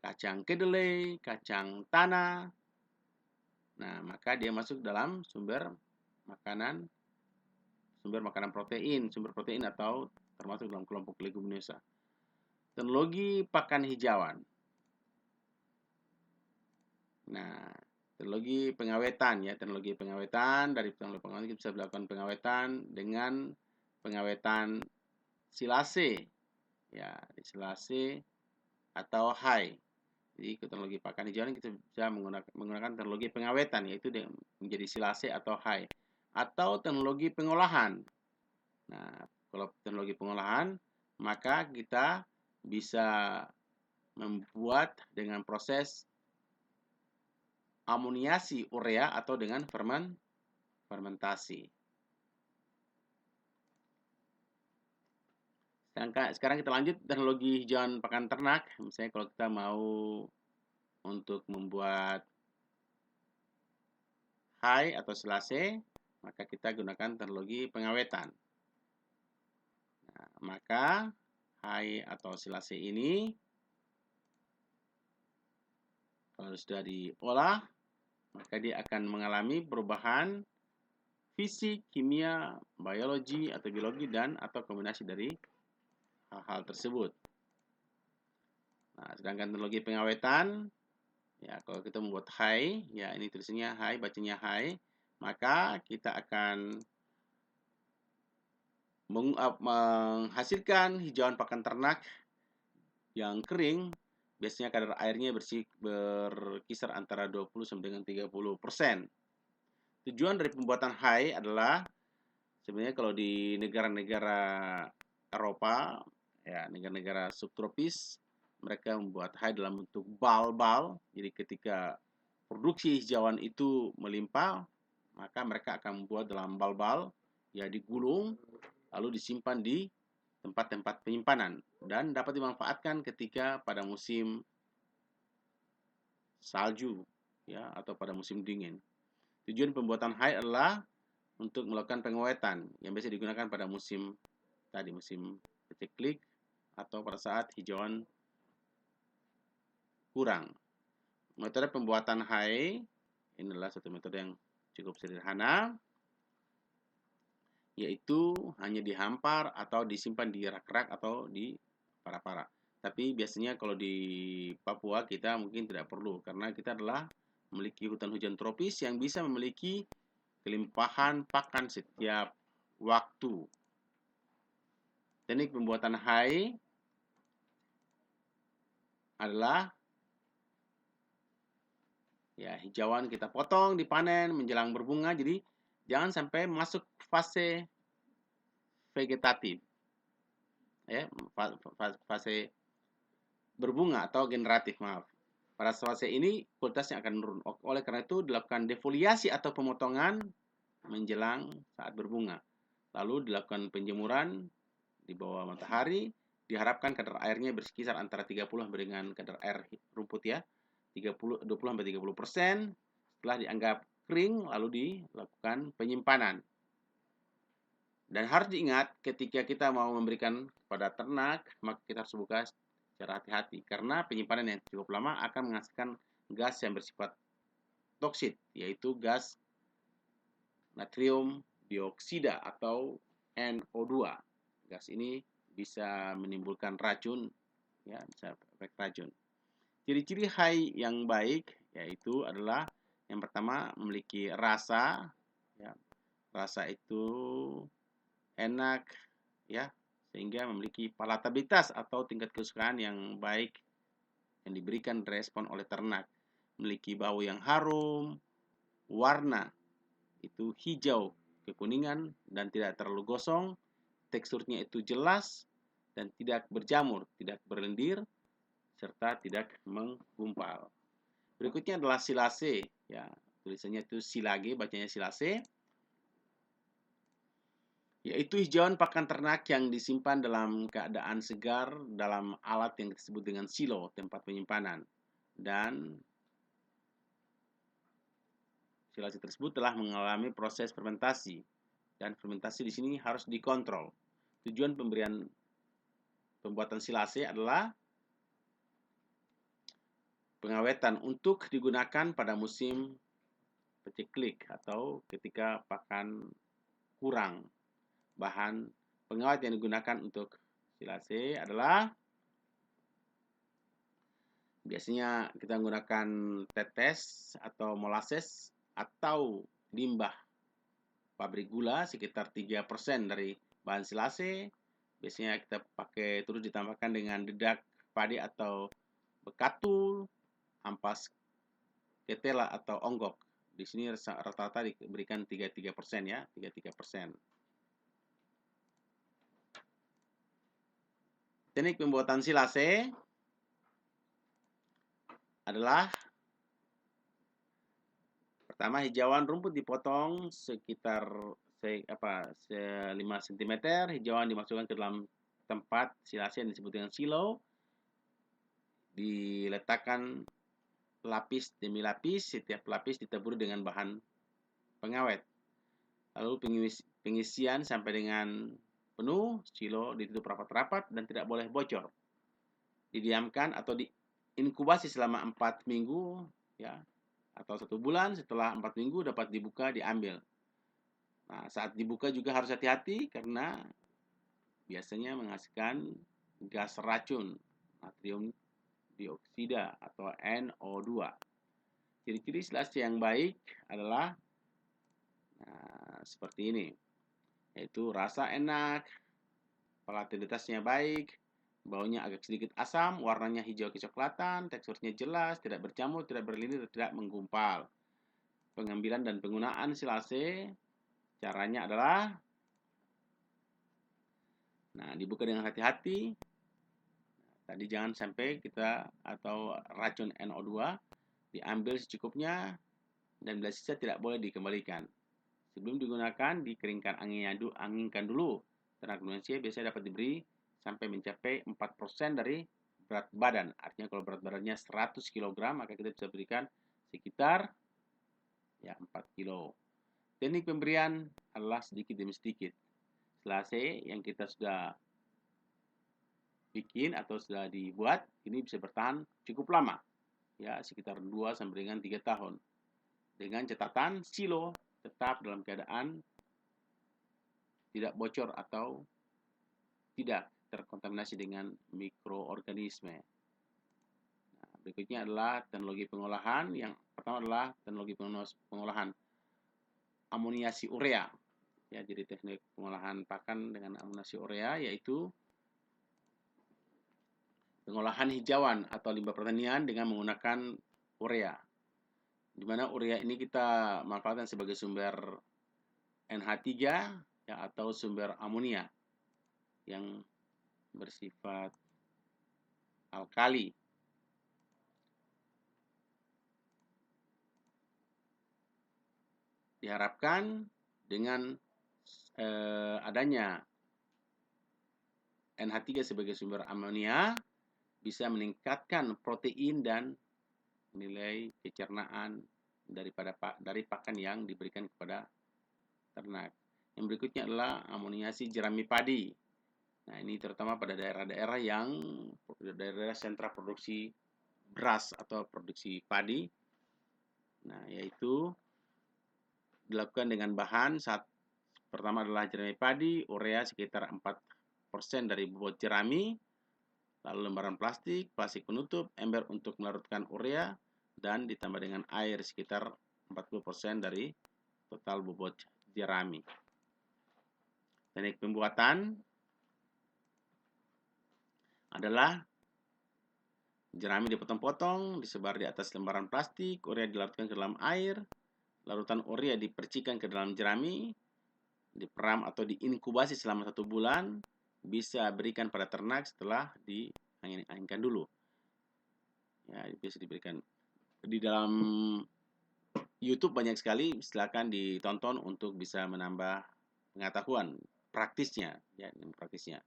kacang kedelai, kacang tanah, nah, maka dia masuk dalam sumber makanan protein, sumber protein atau termasuk dalam kelompok leguminosa. Teknologi pakan hijauan. Nah, teknologi pengawetan, ya, teknologi pengawetan, dari teknologi pengawetan kita bisa melakukan pengawetan dengan pengawetan silase, ya, silase atau hai. Jadi teknologi pakan hijauan kita bisa menggunakan teknologi pengawetan, yaitu menjadi silase atau hai, atau teknologi pengolahan. Nah, kalau teknologi pengolahan, maka kita bisa membuat dengan proses amoniasi urea atau dengan fermentasi. Sekarang kita lanjut teknologi hijauan pakan ternak. Misalnya kalau kita mau untuk membuat hai atau silase, maka kita gunakan teknologi pengawetan. Nah, maka hai atau silase ini kalau sudah diolah, maka dia akan mengalami perubahan fisik, kimia, biologi atau biologi, dan atau kombinasi dari hal-hal tersebut. Nah, sedangkan teknologi pengawetan, ya, kalau kita membuat hai, ya, ini tulisannya hai, bacanya hai, maka kita akan menghasilkan hijauan pakan ternak yang kering. Biasanya kadar airnya berkisar antara 20 sampai dengan 30%. Tujuan dari pembuatan hai adalah sebenarnya kalau di negara-negara Eropa, ya, negara-negara subtropis, mereka membuat hai dalam bentuk bal-bal. Jadi ketika produksi hijauan itu melimpah, maka mereka akan membuat dalam bal-bal, ya, digulung lalu disimpan di tempat-tempat penyimpanan dan dapat dimanfaatkan ketika pada musim salju, ya, atau pada musim dingin. Tujuan pembuatan hai adalah untuk melakukan pengawetan yang biasa digunakan pada musim paceklik atau pada saat hijauan kurang. Metode pembuatan hai inilah satu metode yang cukup sederhana, yaitu hanya dihampar atau disimpan di rak-rak atau di para-para. Tapi biasanya kalau di Papua kita mungkin tidak perlu, karena kita adalah memiliki hutan hujan tropis yang bisa memiliki kelimpahan pakan setiap waktu. Teknik pembuatan hai adalah, ya, hijauan kita potong, dipanen menjelang berbunga. Jadi jangan sampai masuk fase vegetatif, ya, fase berbunga atau generatif, maaf. Pada fase ini kualitasnya akan menurun. Oleh karena itu dilakukan defoliasi atau pemotongan menjelang saat berbunga. Lalu dilakukan penjemuran di bawah matahari. Diharapkan kadar airnya berkisar antara 30 dengan kadar air rumput, ya, 20 sampai 30%. Setelah dianggap kering, lalu dilakukan penyimpanan. Dan harus diingat ketika kita mau memberikan kepada ternak, maka kita harus buka secara hati-hati karena penyimpanan yang cukup lama akan menghasilkan gas yang bersifat toksit, yaitu gas natrium dioksida atau NO2. Gas ini bisa menimbulkan racun, ya, bisa efek racun. Ciri-ciri hai yang baik yaitu adalah yang pertama memiliki rasa, ya, rasa itu enak, ya, sehingga memiliki palatabilitas atau tingkat kesukaan yang baik yang diberikan respon oleh ternak, memiliki bau yang harum, warna itu hijau kekuningan dan tidak terlalu gosong, teksturnya itu jelas dan tidak berjamur, tidak berlendir, serta tidak menggumpal. Berikutnya adalah silase, ya, tulisannya itu silage, bacanya silase, yaitu hijauan pakan ternak yang disimpan dalam keadaan segar dalam alat yang disebut dengan silo, tempat penyimpanan. Dan silase tersebut telah mengalami proses fermentasi, dan fermentasi di sini harus dikontrol. Tujuan pembuatan silase adalah pengawetan untuk digunakan pada musim paceklik atau ketika pakan kurang. Bahan pengawet yang digunakan untuk silase adalah biasanya kita menggunakan tetes atau molasses atau limbah pabrik gula sekitar 3% dari bahan silase. Biasanya kita pakai terus ditambahkan dengan dedak padi atau bekatul, ampas ketela atau onggok. Di sini rata-rata diberikan 33%, ya, 33%. Teknik pembuatan silase adalah pertama, hijauan rumput dipotong sekitar 5 cm. Hijauan dimasukkan ke dalam tempat silase yang disebut dengan silo. Diletakkan lapis demi lapis, setiap lapis ditaburi dengan bahan pengawet. Lalu pengisian sampai dengan penuh, silo ditutup rapat-rapat dan tidak boleh bocor. Didiamkan atau diinkubasi selama 4 minggu, ya, atau 1 bulan. Setelah 4 minggu dapat dibuka, diambil. Nah, saat dibuka juga harus hati-hati karena biasanya menghasilkan gas racun, natrium dioksida atau NO2. Ciri-ciri silase yang baik adalah seperti ini, yaitu rasa enak, palatabilitasnya baik, baunya agak sedikit asam, warnanya hijau kecoklatan, teksturnya jelas, tidak berjamur, tidak berlindir, tidak menggumpal. Pengambilan dan penggunaan silase caranya adalah dibuka dengan hati-hati. Tadi jangan sampai kita atau racun NO2 diambil secukupnya dan bila sisa tidak boleh dikembalikan. Sebelum digunakan, dikeringkan, anginkan dulu. Ternak manusia biasanya dapat diberi sampai mencapai 4% dari berat badan. Artinya kalau berat badannya 100 kg, maka kita bisa berikan sekitar 4 kg. Teknik pemberian adalah sedikit demi sedikit. Silase yang kita sudah bikin atau sudah dibuat, ini bisa bertahan cukup lama. Ya, sekitar 2 sampai dengan 3 tahun. Dengan catatan silo tetap dalam keadaan tidak bocor atau tidak terkontaminasi dengan mikroorganisme. Berikutnya adalah teknologi pengolahan. Yang pertama adalah teknologi pengolahan amoniasi urea. Ya, jadi teknik pengolahan pakan dengan amoniasi urea yaitu pengolahan hijauan atau limbah pertanian dengan menggunakan urea. Di mana urea ini kita manfaatkan sebagai sumber NH3, ya, atau sumber amonia yang bersifat alkali. Diharapkan dengan adanya NH3 sebagai sumber amonia bisa meningkatkan protein dan nilai kecernaan dari pakan yang diberikan kepada ternak. Yang berikutnya adalah amoniasi jerami padi. Nah, ini terutama pada daerah-daerah yang daerah sentra produksi beras atau produksi padi. Nah, yaitu dilakukan dengan bahan pertama adalah jerami padi, urea sekitar 4% dari bobot jerami, lalu lembaran plastik penutup, ember untuk melarutkan urea, dan ditambah dengan air sekitar 40% dari total bobot jerami. Teknik pembuatan adalah jerami dipotong-potong, disebar di atas lembaran plastik, urea dilarutkan ke dalam air, larutan urea dipercikan ke dalam jerami, diperam atau diinkubasi selama 1 bulan, bisa berikan pada ternak setelah diangin-anginkan dulu. Ya, bisa diberikan di dalam YouTube banyak sekali, silakan ditonton untuk bisa menambah pengetahuan praktisnya, ya, praktisnya.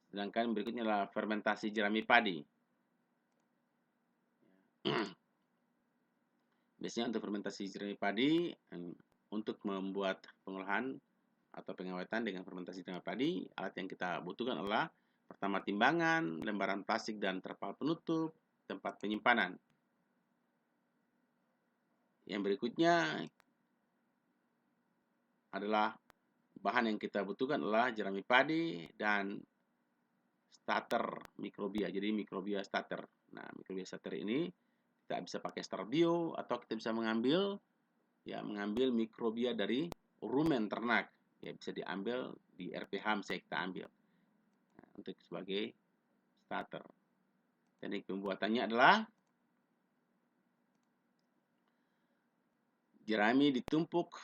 Sedangkan berikutnya adalah fermentasi jerami padi. Biasanya untuk fermentasi jerami padi, untuk membuat pengolahan atau pengawetan dengan fermentasi jerami padi, alat yang kita butuhkan adalah pertama timbangan, lembaran plastik dan terpal penutup, tempat penyimpanan. Yang berikutnya adalah bahan yang kita butuhkan adalah jerami padi dan starter mikrobia. Jadi mikrobia starter. Nah, mikrobia starter ini kita bisa pakai starter bio atau kita bisa mengambil mikrobia dari rumen ternak. Ya, bisa diambil di RPH misalnya kita ambil. Nah, untuk sebagai starter. Teknik pembuatannya adalah jerami ditumpuk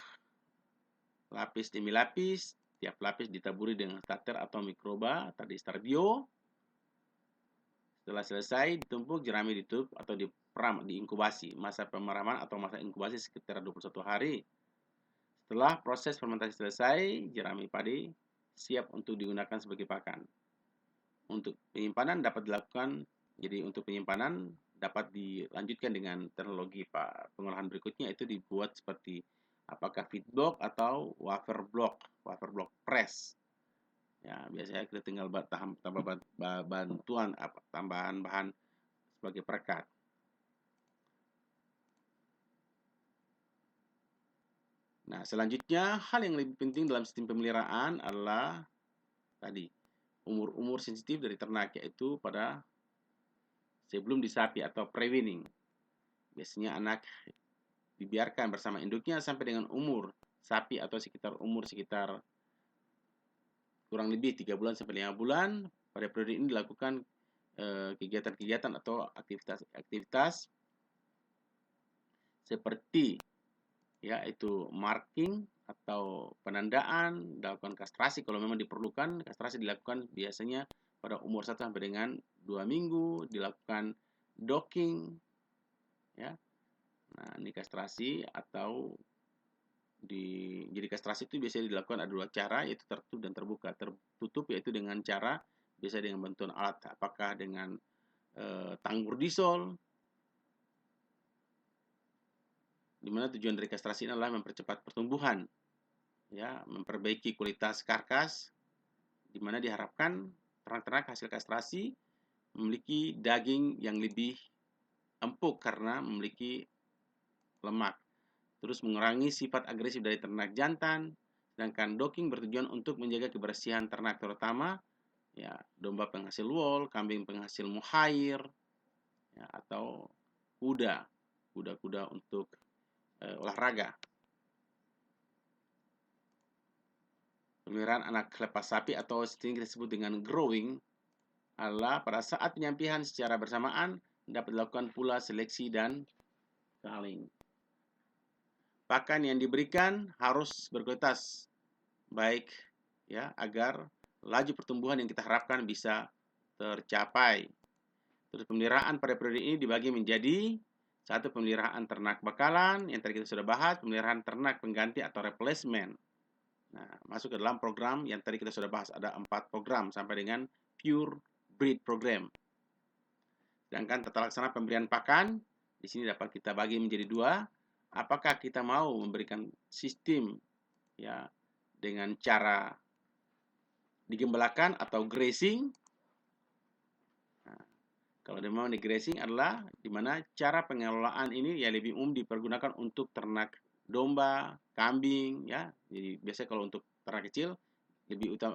lapis demi lapis, tiap lapis ditaburi dengan starter atau mikroba tadi starter bio. Setelah selesai ditumpuk, jerami ditutup atau diperam, diinkubasi. Masa pemeraman atau masa inkubasi sekitar 21 hari. Setelah proses fermentasi selesai, jerami padi siap untuk digunakan sebagai pakan. Untuk penyimpanan dapat dilakukan, jadi untuk penyimpanan dapat dilanjutkan dengan teknologi pengolahan berikutnya, itu dibuat seperti apakah feedblock atau wafer block press. Ya, biasanya kita tinggal tambah bantuan tambahan bahan sebagai perekat. Nah, selanjutnya hal yang lebih penting dalam sistem pemeliharaan adalah tadi umur sensitif dari ternak, yaitu pada sebelum disapi atau pre-weaning. Biasanya anak dibiarkan bersama induknya sampai dengan umur sapi atau umur sekitar kurang lebih 3 bulan sampai 5 bulan. Pada periode ini dilakukan kegiatan-kegiatan atau aktivitas seperti yaitu marking atau penandaan, dilakukan kastrasi kalau memang diperlukan. Kastrasi dilakukan biasanya pada umur 1 sampai dengan 2 minggu, dilakukan docking, ya. Nah, ini kastrasi atau jadi kastrasi itu biasanya dilakukan ada 2 cara, yaitu tertutup dan terbuka. Tertutup yaitu dengan cara biasa dengan bantuan alat, apakah dengan tanggur disol, di mana tujuan dari kastrasi ini adalah mempercepat pertumbuhan, ya, memperbaiki kualitas karkas, di mana diharapkan ternak-ternak hasil kastrasi memiliki daging yang lebih empuk karena memiliki lemak. Terus mengurangi sifat agresif dari ternak jantan, sedangkan docking bertujuan untuk menjaga kebersihan ternak, terutama ya domba penghasil wol, kambing penghasil mohair, ya, atau kuda untuk olahraga. Pemeliharaan anak lepas sapi atau sering disebut dengan growing adalah pada saat penyapian secara bersamaan dapat dilakukan pula seleksi dan culling. Pakan yang diberikan harus berkualitas baik, ya, agar laju pertumbuhan yang kita harapkan bisa tercapai. Terus pemeliharaan pada periode ini dibagi menjadi satu, pemeliharaan ternak bakalan yang tadi kita sudah bahas, pemeliharaan ternak pengganti atau replacement. Nah, masuk ke dalam program yang tadi kita sudah bahas, ada 4 program sampai dengan pure breed program. Sedangkan tata laksana pemberian pakan di sini dapat kita bagi menjadi 2. Apakah kita mau memberikan sistem, ya, dengan cara digembalakan atau grazing. Nah, kalau memang di grazing adalah di mana cara pengelolaan ini ya lebih umum dipergunakan untuk ternak domba, kambing, ya. Jadi biasanya kalau untuk ternak kecil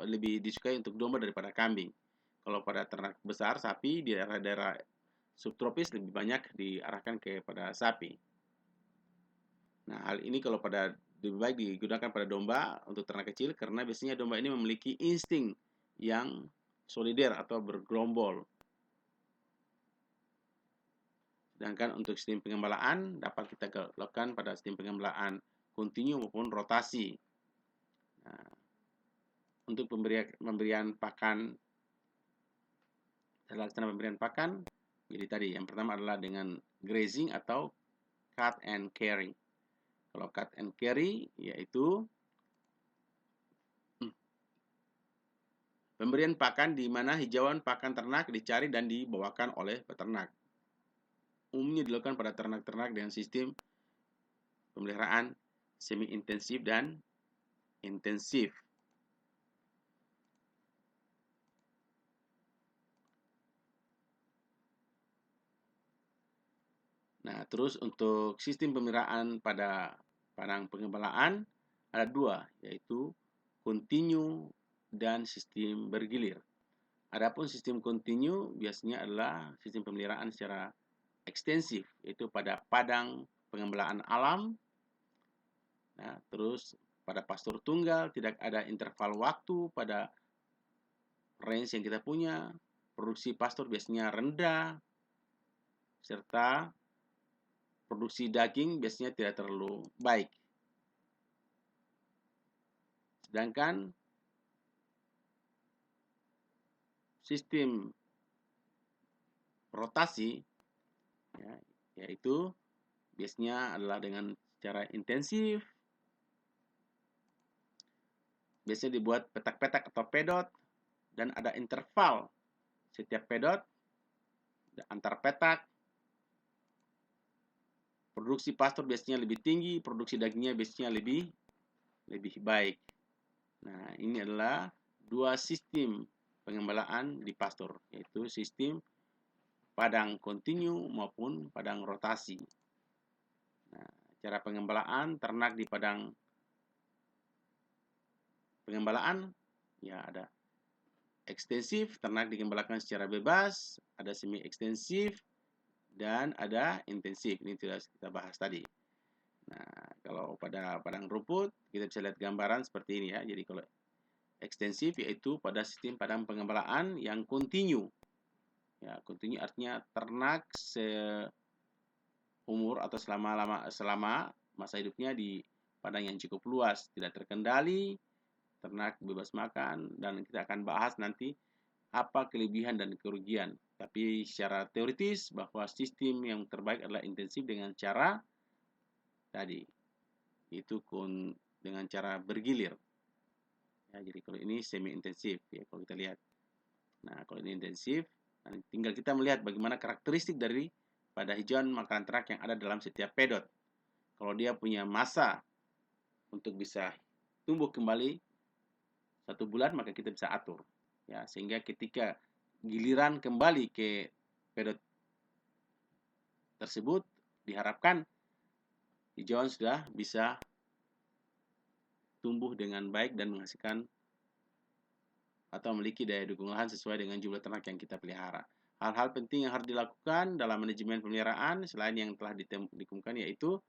lebih disukai untuk domba daripada kambing. Kalau pada ternak besar sapi di daerah-daerah subtropis lebih banyak diarahkan kepada sapi. Nah, hal ini kalau pada lebih baik digunakan pada domba untuk ternak kecil karena biasanya domba ini memiliki insting yang solider atau bergerombol. Sedangkan untuk sistem pengembalaan dapat kita lakukan pada sistem pengembalaan kontinu maupun rotasi. Nah, untuk pemberian pakan, laksana pemberian pakan, jadi tadi yang pertama adalah dengan grazing atau cut and carry. Kalau cut and carry yaitu pemberian pakan di mana hijauan pakan ternak dicari dan dibawakan oleh peternak. Umumnya dilakukan pada ternak-ternak dengan sistem pemeliharaan semi-intensif dan intensif. Nah, terus untuk sistem pemeliharaan pada padang pengembalaan ada dua, yaitu kontinu dan sistem bergilir. Adapun sistem kontinu biasanya adalah sistem pemeliharaan secara ekstensif, yaitu pada padang pengembalaan alam. Nah, terus pada pastur tunggal tidak ada interval waktu pada range yang kita punya. Produksi pastur biasanya rendah, serta produksi daging biasanya tidak terlalu baik. Sedangkan sistem rotasi ya, yaitu biasanya adalah dengan cara intensif. Biasanya dibuat petak-petak atau pedot dan ada interval setiap pedot antar petak. Produksi pastur biasanya lebih tinggi, produksi dagingnya biasanya lebih baik. Nah, ini adalah dua sistem pengembalaan di pastur, yaitu sistem padang kontinu maupun padang rotasi. Nah, cara pengembalaan ternak di padang pengembalaan ya ada ekstensif, ternak digembalakan secara bebas, ada semi ekstensif, dan ada intensif. Ini sudah kita bahas tadi. Nah, kalau pada padang rumput kita bisa lihat gambaran seperti ini ya. Jadi kalau ekstensif yaitu pada sistem padang pengembalaan yang kontinu. Ya, kontinu artinya ternak seumur atau selama masa hidupnya di padang yang cukup luas, tidak terkendali, ternak bebas makan, dan kita akan bahas nanti apa kelebihan dan kerugian. Tapi secara teoritis bahwa sistem yang terbaik adalah intensif dengan cara tadi, itu dengan cara bergilir. Ya, jadi kalau ini semi intensif ya kalau kita lihat. Nah, kalau ini intensif, tinggal kita melihat bagaimana karakteristik dari pada hijauan makanan ternak yang ada dalam setiap pedot. Kalau dia punya masa untuk bisa tumbuh kembali 1 bulan, maka kita bisa atur. Ya, sehingga ketika giliran kembali ke pedot tersebut, diharapkan hijauan sudah bisa tumbuh dengan baik dan menghasilkan atau memiliki daya dukung lahan sesuai dengan jumlah ternak yang kita pelihara. Hal-hal penting yang harus dilakukan dalam manajemen pemeliharaan selain yang telah dikemukakan yaitu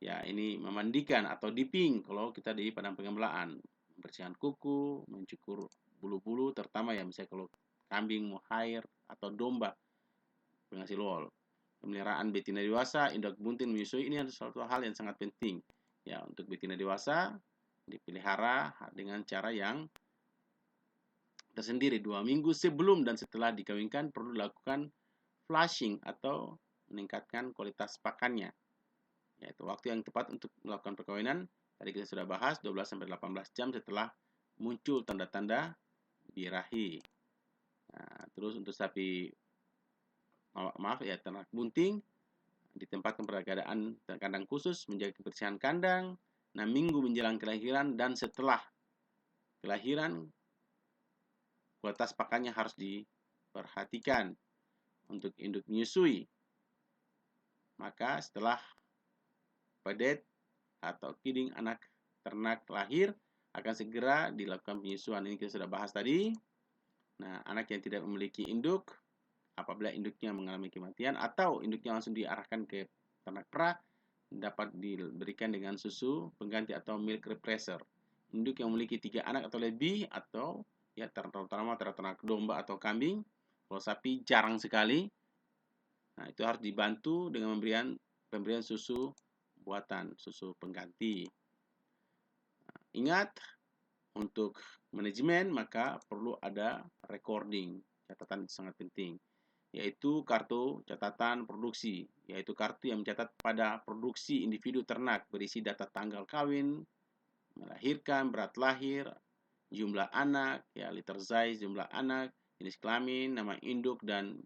ya ini memandikan atau dipping kalau kita di padang pengembalaan, membersihkan kuku, mencukur bulu-bulu terutama ya misalnya kalau kambing, mohair atau domba penghasil wol. Pemeliharaan betina dewasa, induk bunting menyusui ini adalah suatu hal yang sangat penting. Ya, untuk betina dewasa dipelihara dengan cara yang tersendiri 2 minggu sebelum dan setelah dikawinkan perlu dilakukan flushing atau meningkatkan kualitas pakannya. Yaitu waktu yang tepat untuk melakukan perkawinan tadi kita sudah bahas 12 sampai 18 jam setelah muncul tanda-tanda birahi. Nah, terus untuk sapi ternak bunting ditempatkan pada keadaan kandang khusus, menjaga kebersihan kandang 6 minggu menjelang kelahiran dan setelah kelahiran, kualitas pakannya harus diperhatikan untuk induk menyusui. Maka setelah padet atau feeding anak ternak lahir akan segera dilakukan penyusuan. Ini kita sudah bahas tadi. Nah, anak yang tidak memiliki induk, apabila induknya mengalami kematian atau induknya langsung diarahkan ke ternak perah, dapat diberikan dengan susu pengganti atau milk replacer. Induk yang memiliki 3 anak atau lebih, atau ya terutama ternak domba atau kambing, kalau sapi jarang sekali. Nah, itu harus dibantu dengan pemberian susu buatan, susu pengganti. Nah, ingat, untuk manajemen maka perlu ada recording. Catatan sangat penting, yaitu kartu catatan produksi, yaitu kartu yang mencatat pada produksi individu ternak, berisi data tanggal kawin, melahirkan, berat lahir, jumlah anak, ya liter size, jumlah anak, jenis kelamin, nama induk dan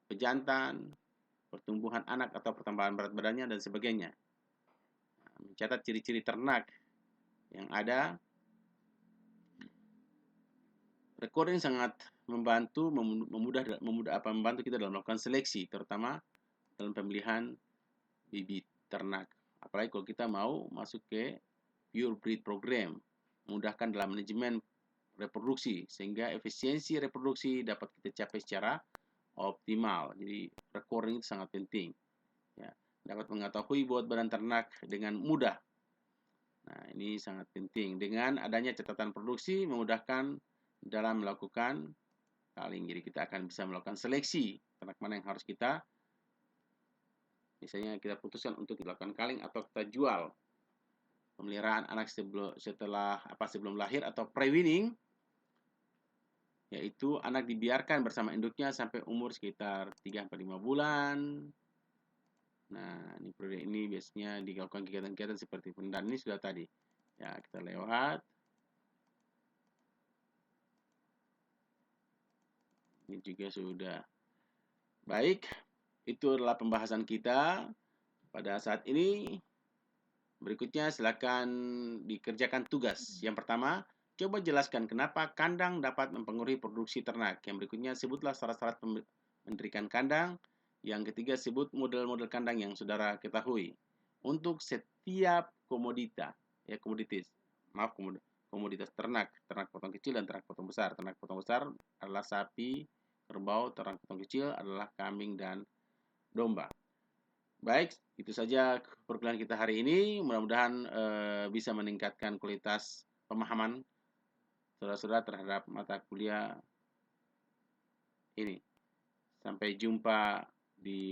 pejantan, pertumbuhan anak atau pertambahan berat badannya dan sebagainya. Mencatat ciri-ciri ternak yang ada. Recording sangat membantu membantu kita dalam melakukan seleksi, terutama dalam pemilihan bibit ternak. Apalagi kalau kita mau masuk ke pure breed program, memudahkan dalam manajemen reproduksi sehingga efisiensi reproduksi dapat kita capai secara optimal. Jadi recording itu sangat penting. Ya, dapat mengetahui bobot badan ternak dengan mudah. Nah, ini sangat penting. Dengan adanya catatan produksi memudahkan dalam melakukan kaling. Jadi kita akan bisa melakukan seleksi ternak mana yang harus kita, misalnya kita putuskan untuk dilakukan kaling atau kita jual. Pemeliharaan anak sebelum lahir atau pre-weaning, yaitu anak dibiarkan bersama induknya sampai umur sekitar 3-5 bulan. Nah, ini periode ini biasanya dilakukan kegiatan-kegiatan seperti pendanaan. Ini sudah tadi. Ya, kita lewat. Ini juga sudah. Baik, itu adalah pembahasan kita pada saat ini. Berikutnya silakan dikerjakan tugas. Yang pertama, coba jelaskan kenapa kandang dapat mempengaruhi produksi ternak. Yang berikutnya, sebutlah syarat-syarat mendirikan kandang. Yang ketiga, sebut model-model kandang yang saudara ketahui. Untuk setiap komoditas ternak potong kecil dan ternak potong besar. Ternak potong besar adalah sapi, kerbau, ternak potong kecil adalah kambing dan domba. Baik, itu saja perkuliahan kita hari ini. Mudah-mudahan bisa meningkatkan kualitas pemahaman saudara-saudara terhadap mata kuliah ini. Sampai jumpa di